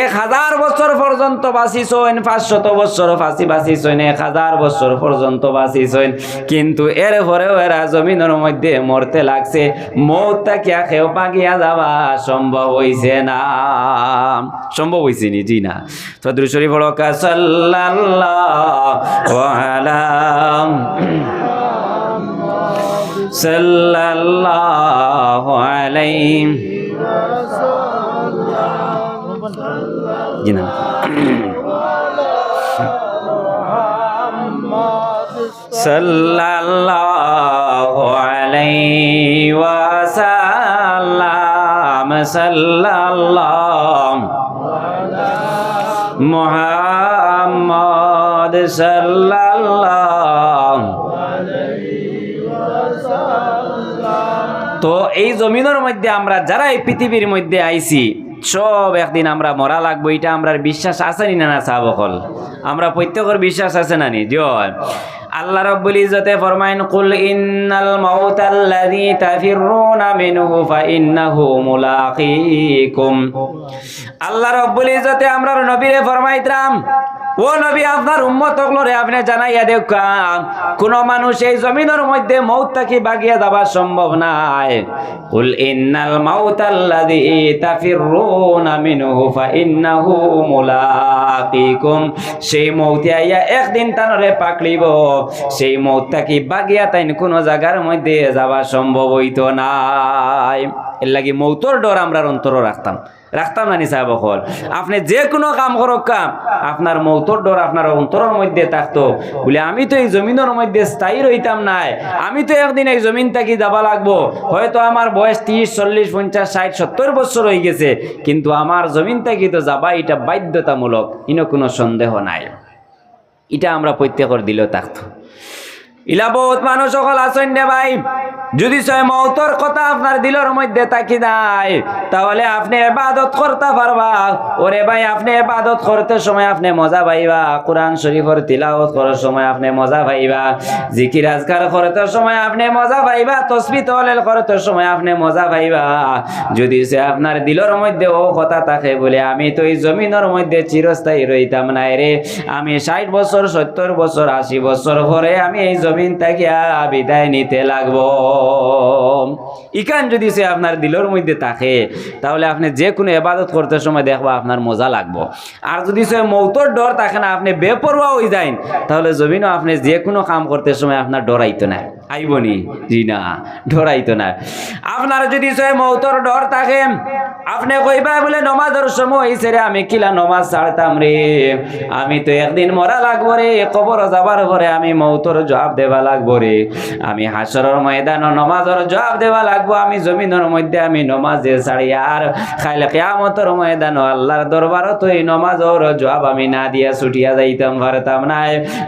1000 বছর পর্যন্ত বাঁচিছেন, 500 বছর বাঁচিছেন, 1000 বছর পর্যন্ত বাঁচিছেন, কিন্তু এর পরেও এরা জমিনের মধ্যে মরতে লাগছে। মৌতটা কি কেউ পাগিয়া যাওয়া সম্ভব হইছে না, সম্ভব হইছে নি জি না। তো দুরূদ শরীফ পড়ো কা সাল্লাল্লাহু আলাইহি জি না। সাল্লাল্লাহু আলাইহি ওয়াসাল্লাম, সাল্লাল্লাহু মুহাম্মদ সাল্লাল্লাহু আলাইহি ওয়াসাল্লাম। তো এই জমিনের মধ্যে আমরা যারা এই পৃথিবীর মধ্যে আইছি সব একদিন আমরা মরা লাগবো, এটা আমরা বিশ্বাস আছে নি না সাহাবকল? আমরা প্রত্যেকের বিশ্বাস আছে না নি? জয় আল্লাহ রাব্বুল ইজ্জতে ফরমাইন কুল ইন্নাল মাউতাল্লাযী তাফিরুনা মিনহু ফাইন্নাহু মুলাকীকুম। আল্লাহ রাব্বুল ইজ্জতে আমরার নবীরে ফরমাইতরাম, ও নবী আপনার উম্মত হলরে আপনি জানাইয়া দেখা, কোন মানুষ এই জমিনের মধ্যে মৌতটাকে বাগিয়া যাওয়া সম্ভব নাই। কুল ইন্নাল মাউতাল্লাযী তাফিরুনা মিনহু ফাইন্নাহু মুলাকীকুম। সেই মৌত আইয়া একদিন তানরে পাকড়িব, সেই মৌতটাকে বাগিয়া তাইন কোন জায়গার মধ্যে যাওয়া সম্ভব হইতো নাই। এর লাগি মৌতর ডর আমরা অন্তর রাখতাম না নি সাহেব হল। আপনি যে কোনো কাম করক কাম, আপনার মৌতর ডর আপনার অন্তরের মধ্যে থাকতো বলে আমি তো এই জমিনের মধ্যে স্থায়ী রইতাম নাই, আমি তো একদিন এই জমিন থেকে যাবা লাগবো, হয়তো আমার বয়স 30, 40, 50, 60, 70 বছর হয়ে গেছে, কিন্তু আমার জমিন থেকে তো যাবা এটা বাধ্যতামূলক, ইনো কোনো সন্দেহ নাই। এটা আমরা প্রত্যেকের দিলেও থাকতো। ইলা বহুত মানুষ সকল আছেন রে ভাই, যদি সে মৌতর কথা আপনার দিলের মধ্যে থাকি যায় তাহলে আপনি ইবাদত করতে পারবা। ওরে ভাই আপনি ইবাদত করতে সময় আপনি মজা পাইবা, কোরআন শরীফের তিলাওয়াত করার সময় আপনি মজা পাইবা, জিকির আজকার করতে সময় আপনি মজা পাইবা, তাসবিহ তাহলিল করতে সময় আপনি মজা পাইবা। যদি সে আপনার দিলের মধ্যে ও কথা থাকে বলে আমি তো এই জমিনের মধ্যে চিরস্থায়ী রইতাম না রে, আমি 60 বছর 70 বছর 80 বছর পরে আমি এই জমিন থেকে বিদায় নিতে লাগবো। ইকান যদি সে আপনার দিলের মধ্যে থাকে তাহলে আপনি যে কোনো ইবাদত করতে সময় দেখবা আপনার মজা লাগবো। আর যদি সে মৌতর ডর থাকে না, আপনি বেপরোয়া হয়ে যান, তাহলে জমিনও আপনি যে কোনো কাম করতে সময় আপনার ডরাইতো না, আইবনি? জি না, ডরাইতো না। আপনার যদি সে মৌতর ডর থাকে, আপনি কইবা বলে নমাজের সময় হইছে রে, আমি কিলা নমাজ ছাড়তাম রে, আমি তো একদিন মরা লাগবো রে, কবর যাবার পরে আমি মৌতর জবাব দেবা লাগবো রে, আমি হাসরের ময়দান নমাজের জবাব দেবা লাগবো, আমি জমিনের মধ্যে আমি নমাজে ছাড়ি আর খাইলে কিয়ামতের ময়দান আল্লাহর দরবারত তো এই নমাজের জবাব আমি না দিয়া ছুটিয়া যাইতাম পারতাম না।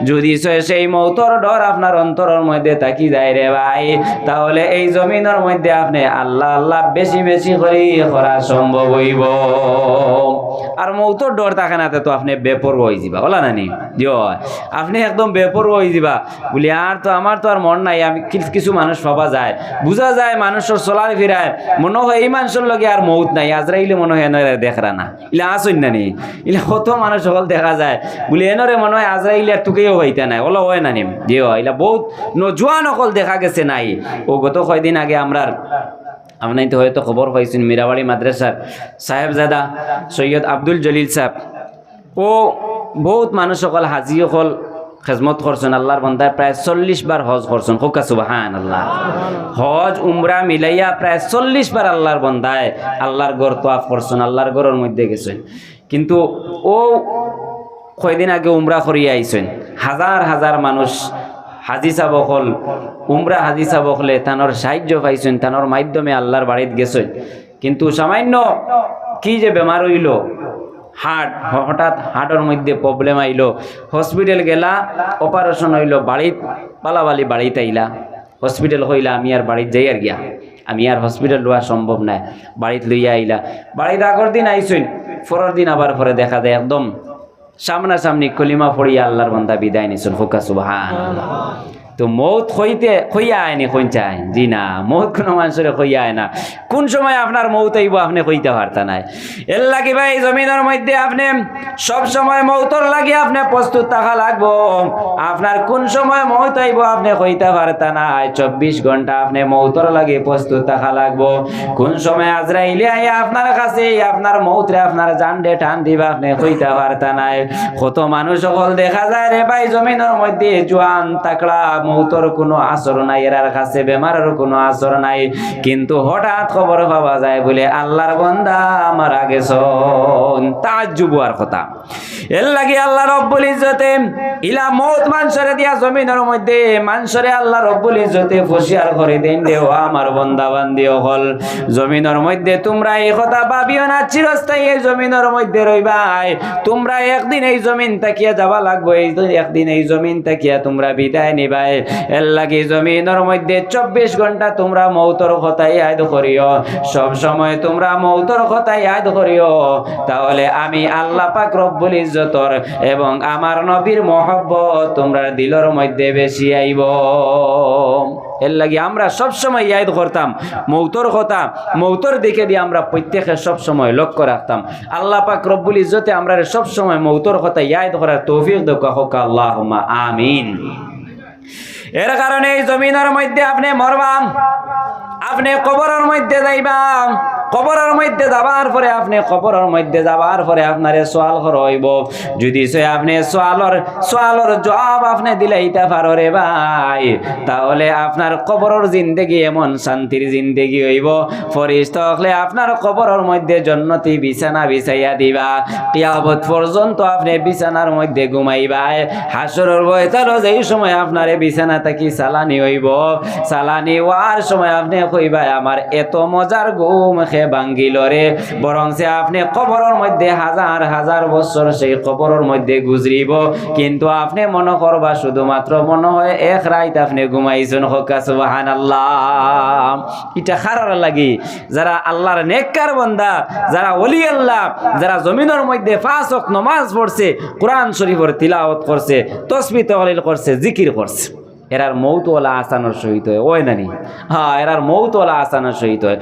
যদি সেই মৌতর ডর আপনার অন্তরের মধ্যে থাকি যায় রে ভাই, তাহলে এই জমিনের মধ্যে আপনি আল্লাহ আল্লাহ বেশি বেশি করে করা সম্ভব হইব। আর মৌতর ডর থাকে না তো আপনি বেপরোয়া হয়ে যাবা, বলা নানি জি, আপনি একদম বেপরোয়া হয়ে যাবা বলি আর তো আমার তো আর মন নাই। আমি কিছু মানুষ পাওয়া যায়, বোঝা যায় মানুষের চলার ফিরায় মনে হয় এই মানুষের লগে আর মৌত নাই, আজরাইলে মনে হয় এনরে দেখরা না, ইলা আসই নানি, ইলা কত মানুষ সকল দেখা যায় বলি এনরে মনে হয় আজরাইলে আর তুকেও হইতে নাই, ওলা হয় নানি জি, ইলা বহুত নজওয়ান সকল দেখা গেছে নাই। ও গত কয়দিন আগে আমরার আপনি তো হয়তো খবর পাইছেন, মীরাবাড়ি মাদ্রাসার সাহেবজাদা সৈয়দ আব্দুল জলিল সাহেব, ও বহুত মানুষ সকল হাজি সকল খেজমত করছেন, আল্লাহর বান্দার প্রায় 40 বার হজ করছেন, হোকা সুবহানাল্লাহ। হজ উমরা মিলাইয়া প্রায় 40 বার আল্লাহর বান্দায় আল্লাহর ঘর তোয়াফ করছেন, আল্লাহর ঘরের মধ্যে গেছেন। কিন্তু ও কয়দিন আগে উমরা করিয়া আইছেন, হাজার হাজার মানুষ হাজি সাহেব হল উমরা হাজি সাহেব হলে তানোর সাহায্য পাইছেন, তানোর মাধ্যমে আল্লাহর বাড়িত গেছেন। কিন্তু সামান্য কি যে বেমার হইল, হার্ট, হঠাৎ হার্টের মধ্যে প্রবলেম আইলো, হসপিটাল গেলা, অপারেশন হইল, বাড়িত পালাবালি বাড়িতে আইলা, হসপিটাল হইলা, আমি আর বাড়িত যাই আর গিয়া, আমি আর হসপিটাল লওয়া সম্ভব নাই, বাড়িত লইয়া আইলা। বাড়িত আগর দিন আইসইন, পরের দিন আবার পরে দেখা যায় একদম সামনাসামনি কলিমা পড়িয়া আল্লাহর বান্দা বিদায় নিছেন, হোকা সুবহানাল্লাহ। তো মৌত হইয়া আয়নি কোন চায়? জি না, মৌত কোনো মানুষের হইয়া আয় না। কোন সময় আপনার মৌত আইব আপনি কইতে পারতা নাই। এর লাগি ভাই জমিনের মধ্যে আপনি সব সময় মৌতর লাগি আপনি প্রস্তুত থাকা লাগবো। আপনার কোন সময় মৌত আইব আপনি কইতে পারতা নাই। 24 ঘন্টা আপনি মৌতর লাগি প্রস্তুত থাকা লাগবো। কোন সময় আজরাইলে আইয়া আপনার কাছে আপনার মৌতরে আপনার জানডে টান দিবা আপনি কইতে পারতা নাই। কত মানুষ সকল দেখা যায় রে ভাই জমিনের মধ্যে জোয়ান তাকড়া, মৌতর কোনো আসর নাই, এরার কাছে বেমারের কোনো আসর নাই, কিন্তু হঠাৎ খবর পাওয়া যায় বলে আল্লাহর বান্দা মারা গেছেন। তাজ্জুব হওয়ার কথা। এর লাগি আল্লাহ রব্বুল ইজ্জতে ইলা মৌত মানুষরে দিয়া জমিনের মধ্যে মানুষরে আল্লাহ রব্বুল ইজ্জতে ফসিয়ার করে দেন দেও আমার বান্দা বান্দি হল। জমিনের মধ্যে তোমরা এই কথা ভাবিও না চিরস্থায়ী এই জমিনের মধ্যে রইবাই। তোমরা একদিন এই জমিন তাকিয়া যাবা লাগবো, একদিন এই জমিন তাকিয়া তোমরা বিদায় নিবাই। এর লাগি জমিনের মধ্যে 24 ঘন্টা তোমরা মৌতর কথা ইয়াদ করিও, সব সময় তোমরা মৌতর কথা ইয়াদ করিও। তাহলে আমি আল্লাহ পাক রব্বুল ইজ্জতর এবং আমার নবীর মহব্বত তোমরা দিলের মধ্যে বেশি আইব। এর লাগি আমরা সব সময় ইয়াদ করতাম মৌতর কথা, মৌতর দিকে দিয়ে আমরা প্রত্যেকে সব সময় লক্ষ্য রাখতাম। আল্লাহ পাক রব্বুল ইজ্জতে আমরা সব সময় মৌতর কথা ইয়াদ করার তৌফিক দাও, হোক আল্লাহুম্মা আমিন। এর কারণে এই জমিনের মধ্যে আপনি মরবাম, আপনি কবরের মধ্যে যাইবাম, কবরের মধ্যে যাবার পরে আপনি কবরের মধ্যে যাবার পরে আপনারে সওয়াল করা হইব। যদি সে আপনি সওয়ালের জবাব আপনি দিলাইতে পারো রে ভাই, তাহলে আপনার কবরের জিন্দেগি এমন শান্তির জিন্দেগি হইব। ফেরেশতা হলে আপনার কবরের মধ্যে জান্নাতি বিছানা বিছাইয়া দিবা, কিয়ামত পর্যন্ত আপনি বিছানার মধ্যে ঘুমাইবা। হাসরের ময়দানে যেই সময় আপনারে বিছানা থাকি সালানি হইব, সালানি হওয়ার সময় আপনি কইবা আমার এত মজার ঘুম ভাঙ্গিল রে, বরং সে আপনি কবরের মধ্যে হাজার হাজার বছর সেই কবরের মধ্যে গুজরিব, কিন্তু আপনি মনে করবা শুধুমাত্র মনে হয় এক রাত আপনি ঘুমাইছেন। হোকা সুবহানাল্লাহ। এটা খারাপ লাগি যারা আল্লাহর নেককার বান্দা, যারা ওলি আল্লাহ, যারা জমিনের মধ্যে 5 ওয়াক্ত নামাজ পড়ছে, কোরআন শরীফের তিলাওয়াত করছে, তাসবিহ তাহলিল করছে, জিকির করছে, এরার মৌতওয়ালা আসানোর সহিত হয়, ওই নানি? হ্যাঁ, এরার মৌতওয়ালা আসানোর সহিত হয়।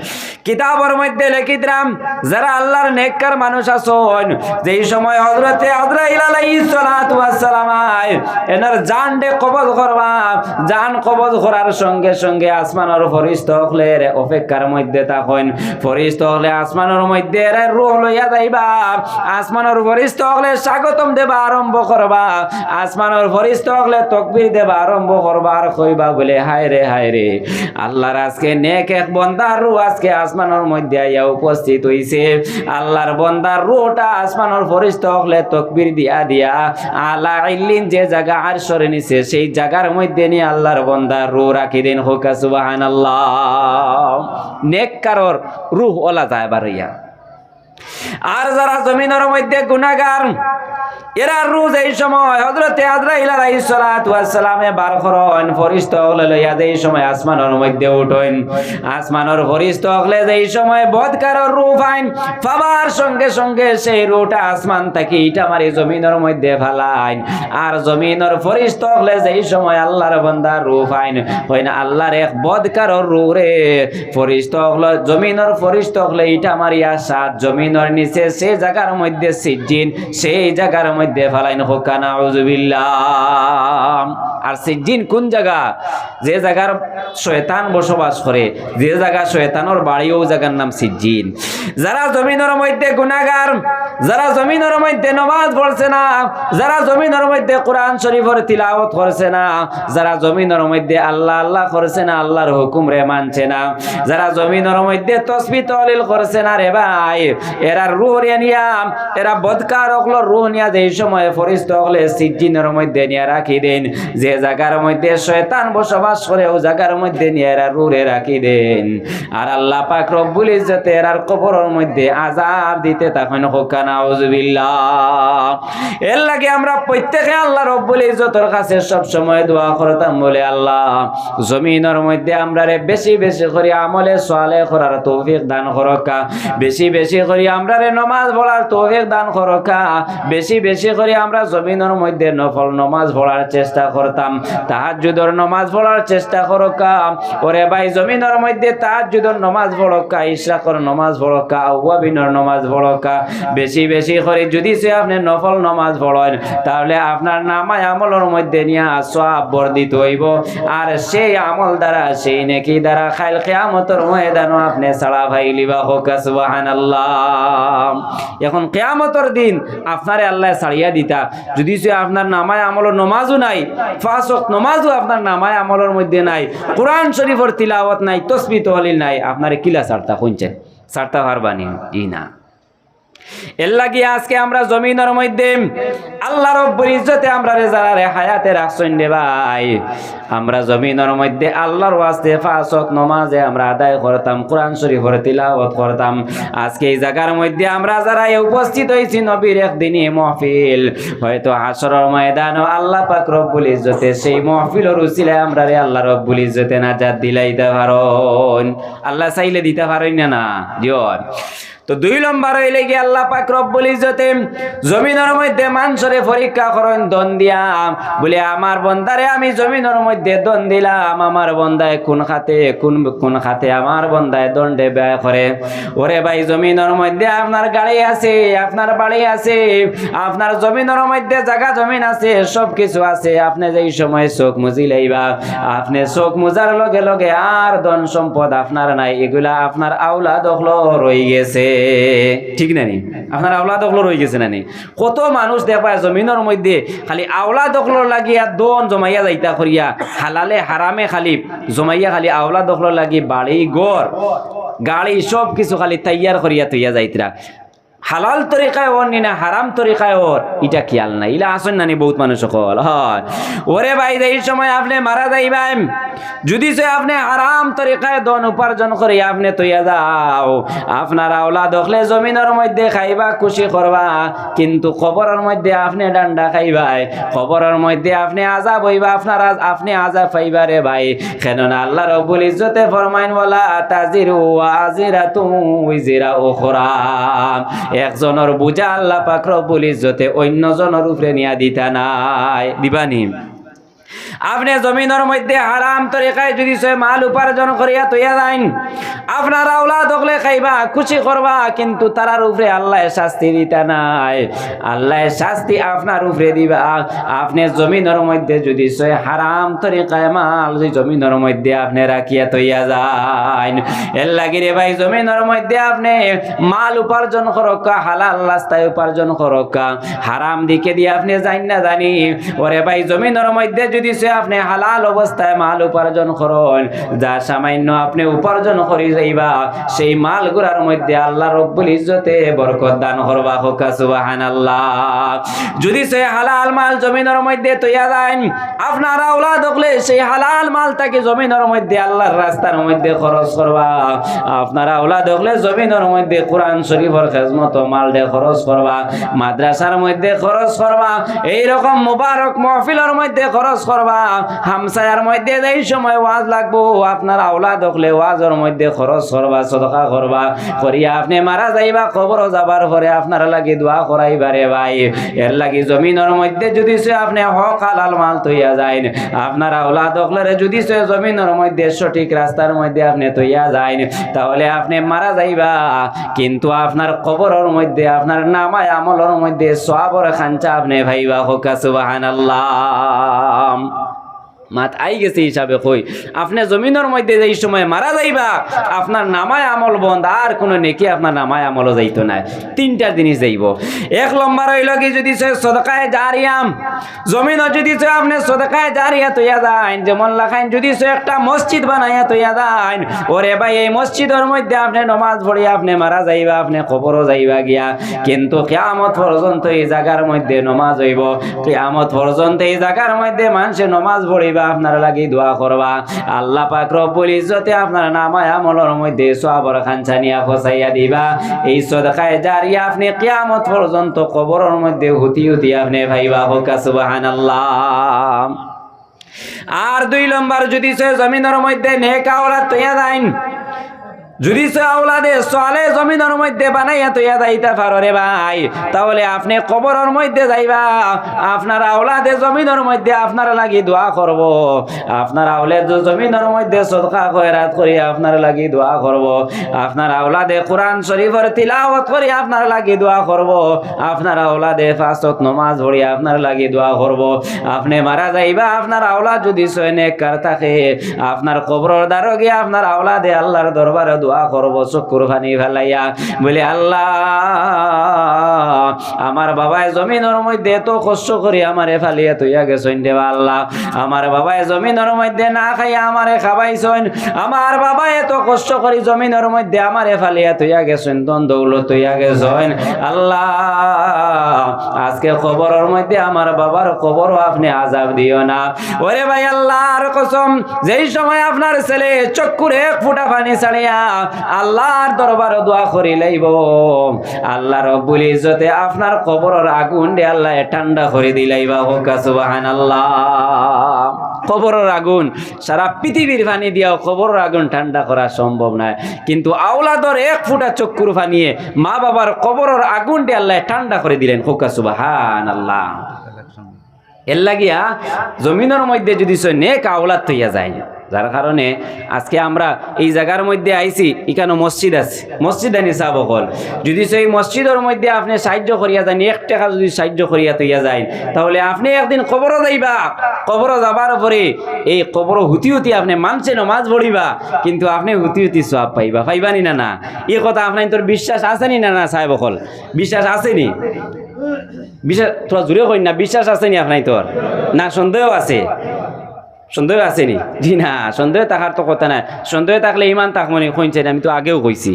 কিতাবের মধ্যে লিখিতরাম যারা আল্লাহর নেককার মানুষ আছেন, যেই সময় হযরতে আজরাইল আলাইহিস সালাতু ওয়াস সালাম এনার জান দে কবজ করবা, জান কবজ করার সঙ্গে সঙ্গে আসমানের ফেরেশতা হলে অপেক্ষার মধ্যে থাকেন। ফেরেশতা হলে আসমানের মধ্যে এর রূহ লইয়া যাইবা, আসমানের ফেরেশতা হলে স্বাগতম দেবা আরম্ভ করবা, আসমানের ফেরেশতা হলে তাকবীর দেবা আরম্ভ করবা। করবা আর কইবা বলে হায় রে আল্লাহর আজকে নেক এক বান্দার রূহ আজকে আসমানের মধ্যে আইয়া উপস্থিত হইছে। আল্লাহর বান্দার রূহটা আসমানের ফেরেশতা হলে তাকবীর দিয়া আলা ইল্লিন যে জায়গা আরশের নিচে সেই জায়গার মধ্যে নিয়ে আল্লাহর বান্দার রূহ রাখি দেন। হোক সুবহানাল্লাহ। নেককারর রূহ ওলা যায় বারইয়া। আর যারা জমিনের মধ্যে গুনাহগার এরা রোজ এই সময় হযরতে আজরাইল আলাইহিস সালাতু ওয়াস সালামে বার করেন ফেরেশতা হলে লইয়া এই সময় আসমানের মধ্যে উঠেন। আসমানের ফেরেশতা হলে এই সময় বদকারর রূহ পাইন পাবার সঙ্গে সঙ্গে সেই রূহটা আসমান থেকে ইটা মারি জমিনের মধ্যে ফালাইন। আর জমিনের ফেরেশতা হলে এই সময় আল্লাহর বান্দা রূহ পাইন হয় না আল্লাহর এক বদকারর রূহ রে ফেরেশতা হলে জমিনের ফেরেশতা হলে ইটা মারিয়া সাত জমিনের নিচে সেই জায়গার মধ্যে সিজিন সেই জায়গার মধ্যে ফালাইন। হোকা নাউযুবিল্লাহ। আর সিজিন কোন জায়গা? যে জায়গার শয়তান বসবাস করে, যে জায়গা শয়তানের বাড়ি ও জায়গার নাম সিজিন। যারা জমিনের মধ্যে গুনাহগার, যারা জমিনের মধ্যে নামাজ পড়ছে না, যারা জমিনের মধ্যে কোরআন শরীফের তিলাওয়াত করছে না, যারা জমিনের মধ্যে আল্লাহ আল্লাহ করছে না, আল্লাহর হুকুম রে মানছে না, যারা জমিনের মধ্যে তাসবিহ তাহলিল করছে না রে ভাই, এরা রূহ নিয়া এরা বদকার হলো রূহ নিয়া যে সময় ফেরেশতা হলে সিজিনের মধ্যে নিয়ে রাখি দেন। যে জায়গার মধ্যে শয়তান বসবাস করে ও জায়গার মধ্যে নিয়ে এরা রূহে রাখি দেন। আর আল্লাহ পাক রব্বুল ইজ্জত এরার কবরের মধ্যে আযাব দিতে থাকেন। হোক নাউযুবিল্লাহ। এর লাগে আমরা প্রত্যেকে আল্লাহ রব্বুল ইজ্জতের কাছে সব সময় দোয়া করতাম বলে আল্লাহ জমিনের মধ্যে আমরারে বেশি বেশি করে আমলে সালেহ করার তৌফিক দান করকা, বেশি বেশি করে আমরারে নামাজ পড়ার তৌফিক দান করকা, বেশি বেশি করে আমরা জমিনের মধ্যে নফল নামাজ পড়ার চেষ্টা করতাম, তাহাজ্জুদের নামাজ পড়ার চেষ্টা করকা। ওরে ভাই জমিনের মধ্যে তাহাজ্জুদের নামাজ পড়কা, ইশরাকের নামাজ পড়কা, আওয়াবিনের নামাজ পড়কা। বেশি বেশি করে যদি সে আপনি নফল নামাজ পড়েন তাহলে আপনার নামায় আমলের মধ্যে নিয়ে সওয়াব বর্ধিত হইব। আর সেই আমল দ্বারা সেই নেকি দ্বারা কাল কিয়ামতের ময়দানে আপনি ছাড়া পাইলিবা। হোক সুবহানাল্লাহ। এখন কিয়ামতের দিন আপনারে আল্লাহ ছাড়িয়া দিতা যদি সে আপনার নামায় আমলের নামাজও নাই, পাঁচ ওয়াক্ত নামাজও আপনার নামায় আমলের মধ্যে নাই, কোরআন শরীফের তিলাওয়াত নাই, তাসবিহ তাহলিল নাই, আপনারে কিলা ছাড়তা কোনছেন? ছাড়তা পারবানি ই না। এর লাগি আজকে আমরা জমিনের মধ্যে আল্লাহ রব্বুল ইজ্জতে আমরা যারা হায়াতে রাখছেন রে ভাই, আমরা জমিনের মধ্যে আল্লাহর ওয়াস্তে পাঁচ ওয়াক্ত নামাজে আমরা আদায় করতাম, কোরআন শরীফের তিলাওয়াত করতাম। আজকে এই জায়গার মধ্যে আমরা যারা উপস্থিত হয়েছি নবীর একদিনই মাহফিল, হয়তো হাশরের ময়দানে আল্লাহ পাক রব্বুল ইজ্জতে সেই মাহফিলের উসিলায় আমরা রে আল্লাহ রব্বুল ইজ্জতে নাজাত দিলাইতে পারেন। আল্লাহ চাইলে দিতে পারেন না দিও। তো দুই নম্বর হইলে গিয়ে আল্লাহ পাক রব্বুল ইজ্জতে জমিনের মধ্যে মানুষরে পরীক্ষা করেন দন দিয়া, বলে আমার বন্দারে আমি জমিনের মধ্যে দন দিলাম, আমার বন্দায় কোন খাতে আমার বন্দায় দণ্ডে ব্যয় করে। ওরে ভাই জমিনের মধ্যে আপনার গাড়ি আছে, আপনার বাড়ি আছে, আপনার জমিনের মধ্যে জায়গা জমিন আছে, সব কিছু আছে। আপনি যেই সময় চোখ মুজি লাইবা, আপনি চোখ মুজার লগে লগে আর ধন সম্পদ আপনার নাই, এগুলা আপনার আওলাদ হলো রয়ে গেছে। ঠিক না নি? আপনার আওলাদ হলো রয়ে গেছে না নি? কত মানুষ দেখা জমিনের মধ্যে খালি আওলাদ হলো লাগিয়া দন জমাইয়া যাইতা করিয়া, হালালে হারামে খালি জমাইয়া খালি আওলাদ হলো লাগি বাড়ি ঘর গাড়ি সব কিছু খালি তৈয়ার করিয়া তৈয়া যাইতরা। হালাল তরিকায় ওর নি না হারাম তরিকায় ওর, এটা খেয়াল নাই। ইলা আসেন নানি বহুত মানুষ সকল হয়। ওরে ভাই এই সময় আপনি মারা যাইবেন, যদি সে আপনি হারাম তরিকায় ধন উপার্জন করে আপনি তৈয়া যাও, আপনার আওলাদ হলে জমিনের মধ্যে খাইবা খুশি করবা, কিন্তু কবরের মধ্যে আপনি ডান্ডা খাইবাই, কবরের মধ্যে আপনি আযাব হইবা, আপনি আযাব পাইবা রে ভাই। কেননা আল্লাহ রাব্বুল ইজ্জতে ফরমাইন ওয়ালা তাজিরু ওয়াজিরাতু উযরা উখরা, একজনের বুঝা আল্লাহ পাক রব্বুল ইজ্জতে অন্যজনের উপরে নিয়া দিতা নাই, দিবানি। আপনি জমিনের মধ্যে হারাম তরিকায় যদি সে মাল উপার্জন করিয়া তৈয়া যান, আপনার আওলাদ হলে খাইবা খুশি করবা, কিন্তু তারার উপরে আল্লাহ শাস্তি দিতা নাই, আল্লাহ শাস্তি আপনার উপরে দিবা। আপনি জমিনের মধ্যে যদি সে হারাম তরিকায় মাল জমিনের মধ্যে আপনি রাখিয়া তৈয়া যান, এর লাগি রে ভাই জমিনের মধ্যে আপনি মাল উপার্জন করকা, হালাল রাস্তায় উপার্জন করকা, হারাম দিকে দিয়ে আপনি জান না জানি। ওরে ভাই জমিনের মধ্যে যদি সে আপনি হালাল অবস্থায় মাল উপার্জন করুন, যা সামান্য আপনি উপার্জন করি যাইবা সেই মালগুলার মধ্যে আল্লাহ রব্বুল ইজ্জতে বরকত দান করবা। হোক সুবহানাল্লাহ। যদি সে হালাল মাল জমিনের মধ্যে তৈয়া যায়, আপনার আওলাদ হলে সেই হালাল মালটাকে জমিনের মধ্যে আল্লাহর রাস্তার মধ্যে খরচ করবা। আপনার আওলাদ হলে জমিনের মধ্যে কোরআন শরীফের খেজমত মাল দিয়ে খরচ করবা, মাদ্রাসার মধ্যে খরচ করবা, এইরকম মুবারক মাহফিলের মধ্যে খরচ করবা। হামসায়ার মধ্যে যেই সময় ওয়াজ লাগবো আপনার আওলাদ হলে ওয়াজের মধ্যে খরচ করবা, সদকা করবা, করিয়া আপনি মারা যাইবা, কবর যাবার পরে আপনার লাগি দোয়া করাইবারে ভাই। এর লাগি জমিনের মধ্যে যদি সে আপনি হক হালাল মাল তৈয়া যায়, আপনার আওলাদ হলে যদি সে জমিনের মধ্যে সঠিক রাস্তার মধ্যে আপনি তৈয়া যায়, তাহলে আপনি মারা যাইবা, কিন্তু আপনার কবরের মধ্যে আপনার নামায় আমলের মধ্যে সওয়াবের খাঞ্চা আপনি ভাইবা। হোক সুবহানাল্লাহ। মাত আই গেছে হিসাবে কই, আপনি জমিনের মধ্যে যেই সময় মারা যাইবা আপনার নামায় আমল বন্ধ, আর কোনো নেকি আপনার নামায় আমলও যাইতো না। তিনটা জিনিস যাইব। এক নম্বর হইল কি, যদি সে সদকায়ে জারিয়াম জমিনও যদি সে আপনি সদকায়ে জারিয়া তৈয়া যান, যেমন লাখাইন যদি সে একটা মসজিদ বানাইয়া তৈয়া যান, ওরে ভাই এই মসজিদের মধ্যে আপনি নমাজ পড়িয়া আপনি মারা যাইবা, আপনি কবরও যাইবা গিয়া, কিন্তু কিয়ামত পর্যন্ত এই জায়গার মধ্যে নমাজ হইব, কিয়ামত পর্যন্ত এই জায়গার মধ্যে মানুষে নমাজ পড়িবা, আপনার লাগি দোয়া করবা। আল্লাহ পাক রব্বুল ইজ্জতে আপনার নামায় আমলের মধ্যে সওয়াবের খাঞ্চা নিয়া ফসাইয়া দিবা। এই সদকায়ে জারিয়া আপনি কিয়ামত পর্যন্ত কবরের মধ্যে হুতি হুতি আপনি ভাইবা। হোক সুবহানাল্লাহ। আর দুই নম্বর, যদি সে জমিনের মধ্যে নেক আওলাদ তৈয়া দেন, যদি সে আওলাদে সালেহ জমিনের মধ্যে বানাইয়া তৈয়া যাইতে পারো রে ভাই, তাহলে আপনি কবরের মধ্যে যাইবা, আপনার আওলাদে জমিনের মধ্যে আপনার লাগি দোয়া করব, আপনার আওলাদ জমিনের মধ্যে সদকা খয়রাত করি আপনার লাগি দোয়া করব, আপনার আওলাদে কোরআন শরীফের তিলাওয়াত করি আপনার লাগি দোয়া করব, আপনার আওলাদে পাঁচ ওয়াক্ত নামাজ পড়ি আপনার লাগি দোয়া করব। আপনি মারা যাইবা, আপনার আওলাদ যদি নেককার থাকে, আপনার কবরের দ্বারে গিয়ে আপনার আওলাদে আল্লাহর দরবারে দোয়া করব, চক্ষুর পানি ফেলাইয়া বলে, আল্লাহ আমার বাবায় জমিনের মধ্যে এত কষ্ট করি আমারে ফালিয়া তৈয়া গেছেন দেবা, আল্লাহ আমার বাবায় জমিনের মধ্যে না খাইয়া আমারে খাবাইছেন, আমার বাবা এত কষ্ট করি জমিনের মধ্যে আমারে ফালিয়া তৈয়া গেছেন, ধন দৌলত তৈয়া গেছেন, আল্লাহ আজকে কবরের মধ্যে আমার বাবার কবরও আপনি আযাব দিও না। ওরে ভাই আল্লাহর কসম, যেই সময় আপনার ছেলে চক্ষুর এক ফোঁটা পানি ছাড়িয়া আল্লাহর দরবারে দোয়া করি লাইব, আল্লাহ রব্বুল ইজ্জতে আপনার কবরের আগুন দিয়ে আল্লাহ ঠান্ডা করে দিলাইবা। হোক সুবহানাল্লাহ। কবরের আগুন সারা পৃথিবীর পানি দিয়াও কবরের আগুন ঠান্ডা করা সম্ভব নয়, কিন্তু আওলাদর এক ফোঁটা চক্ষুর পানিয়ে মা বাবার কবরের আগুন দিয়ে আল্লাহ ঠান্ডা করে দিলেন। হোক সুবহানাল্লাহ। এর লাগিয়া জমিনের মধ্যে যদি সে নেক আওলাদ তৈয়া যায়, যার কারণে আজকে আমরা এই জায়গার মধ্যে আইছি, এখানে মসজিদ আছে, মসজিদ আনি চাব হল, যদি সেই মসজিদের মধ্যে আপনি সাহায্য করিয়া যান, 1 টাকা যদি সাহায্য করিয়া তৈয়া যায়, তাহলে আপনি একদিন কবরও যাইবা, কবরও যাবার পরে এই কবর হুতি হুতি আপনি মানছে নমাজ পড়িবা, কিন্তু আপনি হুতি হুতি সওয়াব পাইবা, পাইবানি না? না এই কথা আপনার তোর বিশ্বাস আসেনি না? না সাহেব হল বিশ্বাস আসেনি? বিশ্বাস তোরা জুড়ে কই না, বিশ্বাস আসেনি আপনার তোর? না সন্দেহ আছে? সন্দেহ আসেনি? জি না, সন্দেহ থাকার তো কথা নাই, সন্দেহ থাকলে ইমান থাকমনি কইছে, আমি তো আগেও কইছি।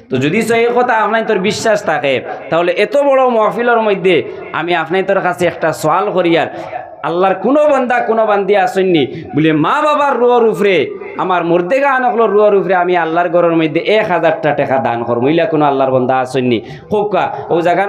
তো যদি সেই কথা আপনার তোর বিশ্বাস থাকে, তাহলে এত বড় মাহফিলের মধ্যে আমি আপনার তোর কাছে একটা সওয়াল করি, আর আল্লাহর কোনো বান্দা কোনো বান্দি আসেননি বলে মা বাবার রুয়ার উপরে, আমার মুর্দেগা আনকলোর রুয়ার উপরে আমি আল্লাহর ঘরের মধ্যে 1000টা টাকা দান করবো, ইলা কোনো আল্লাহর বান্দা আসেননি? হোক ও জায়গা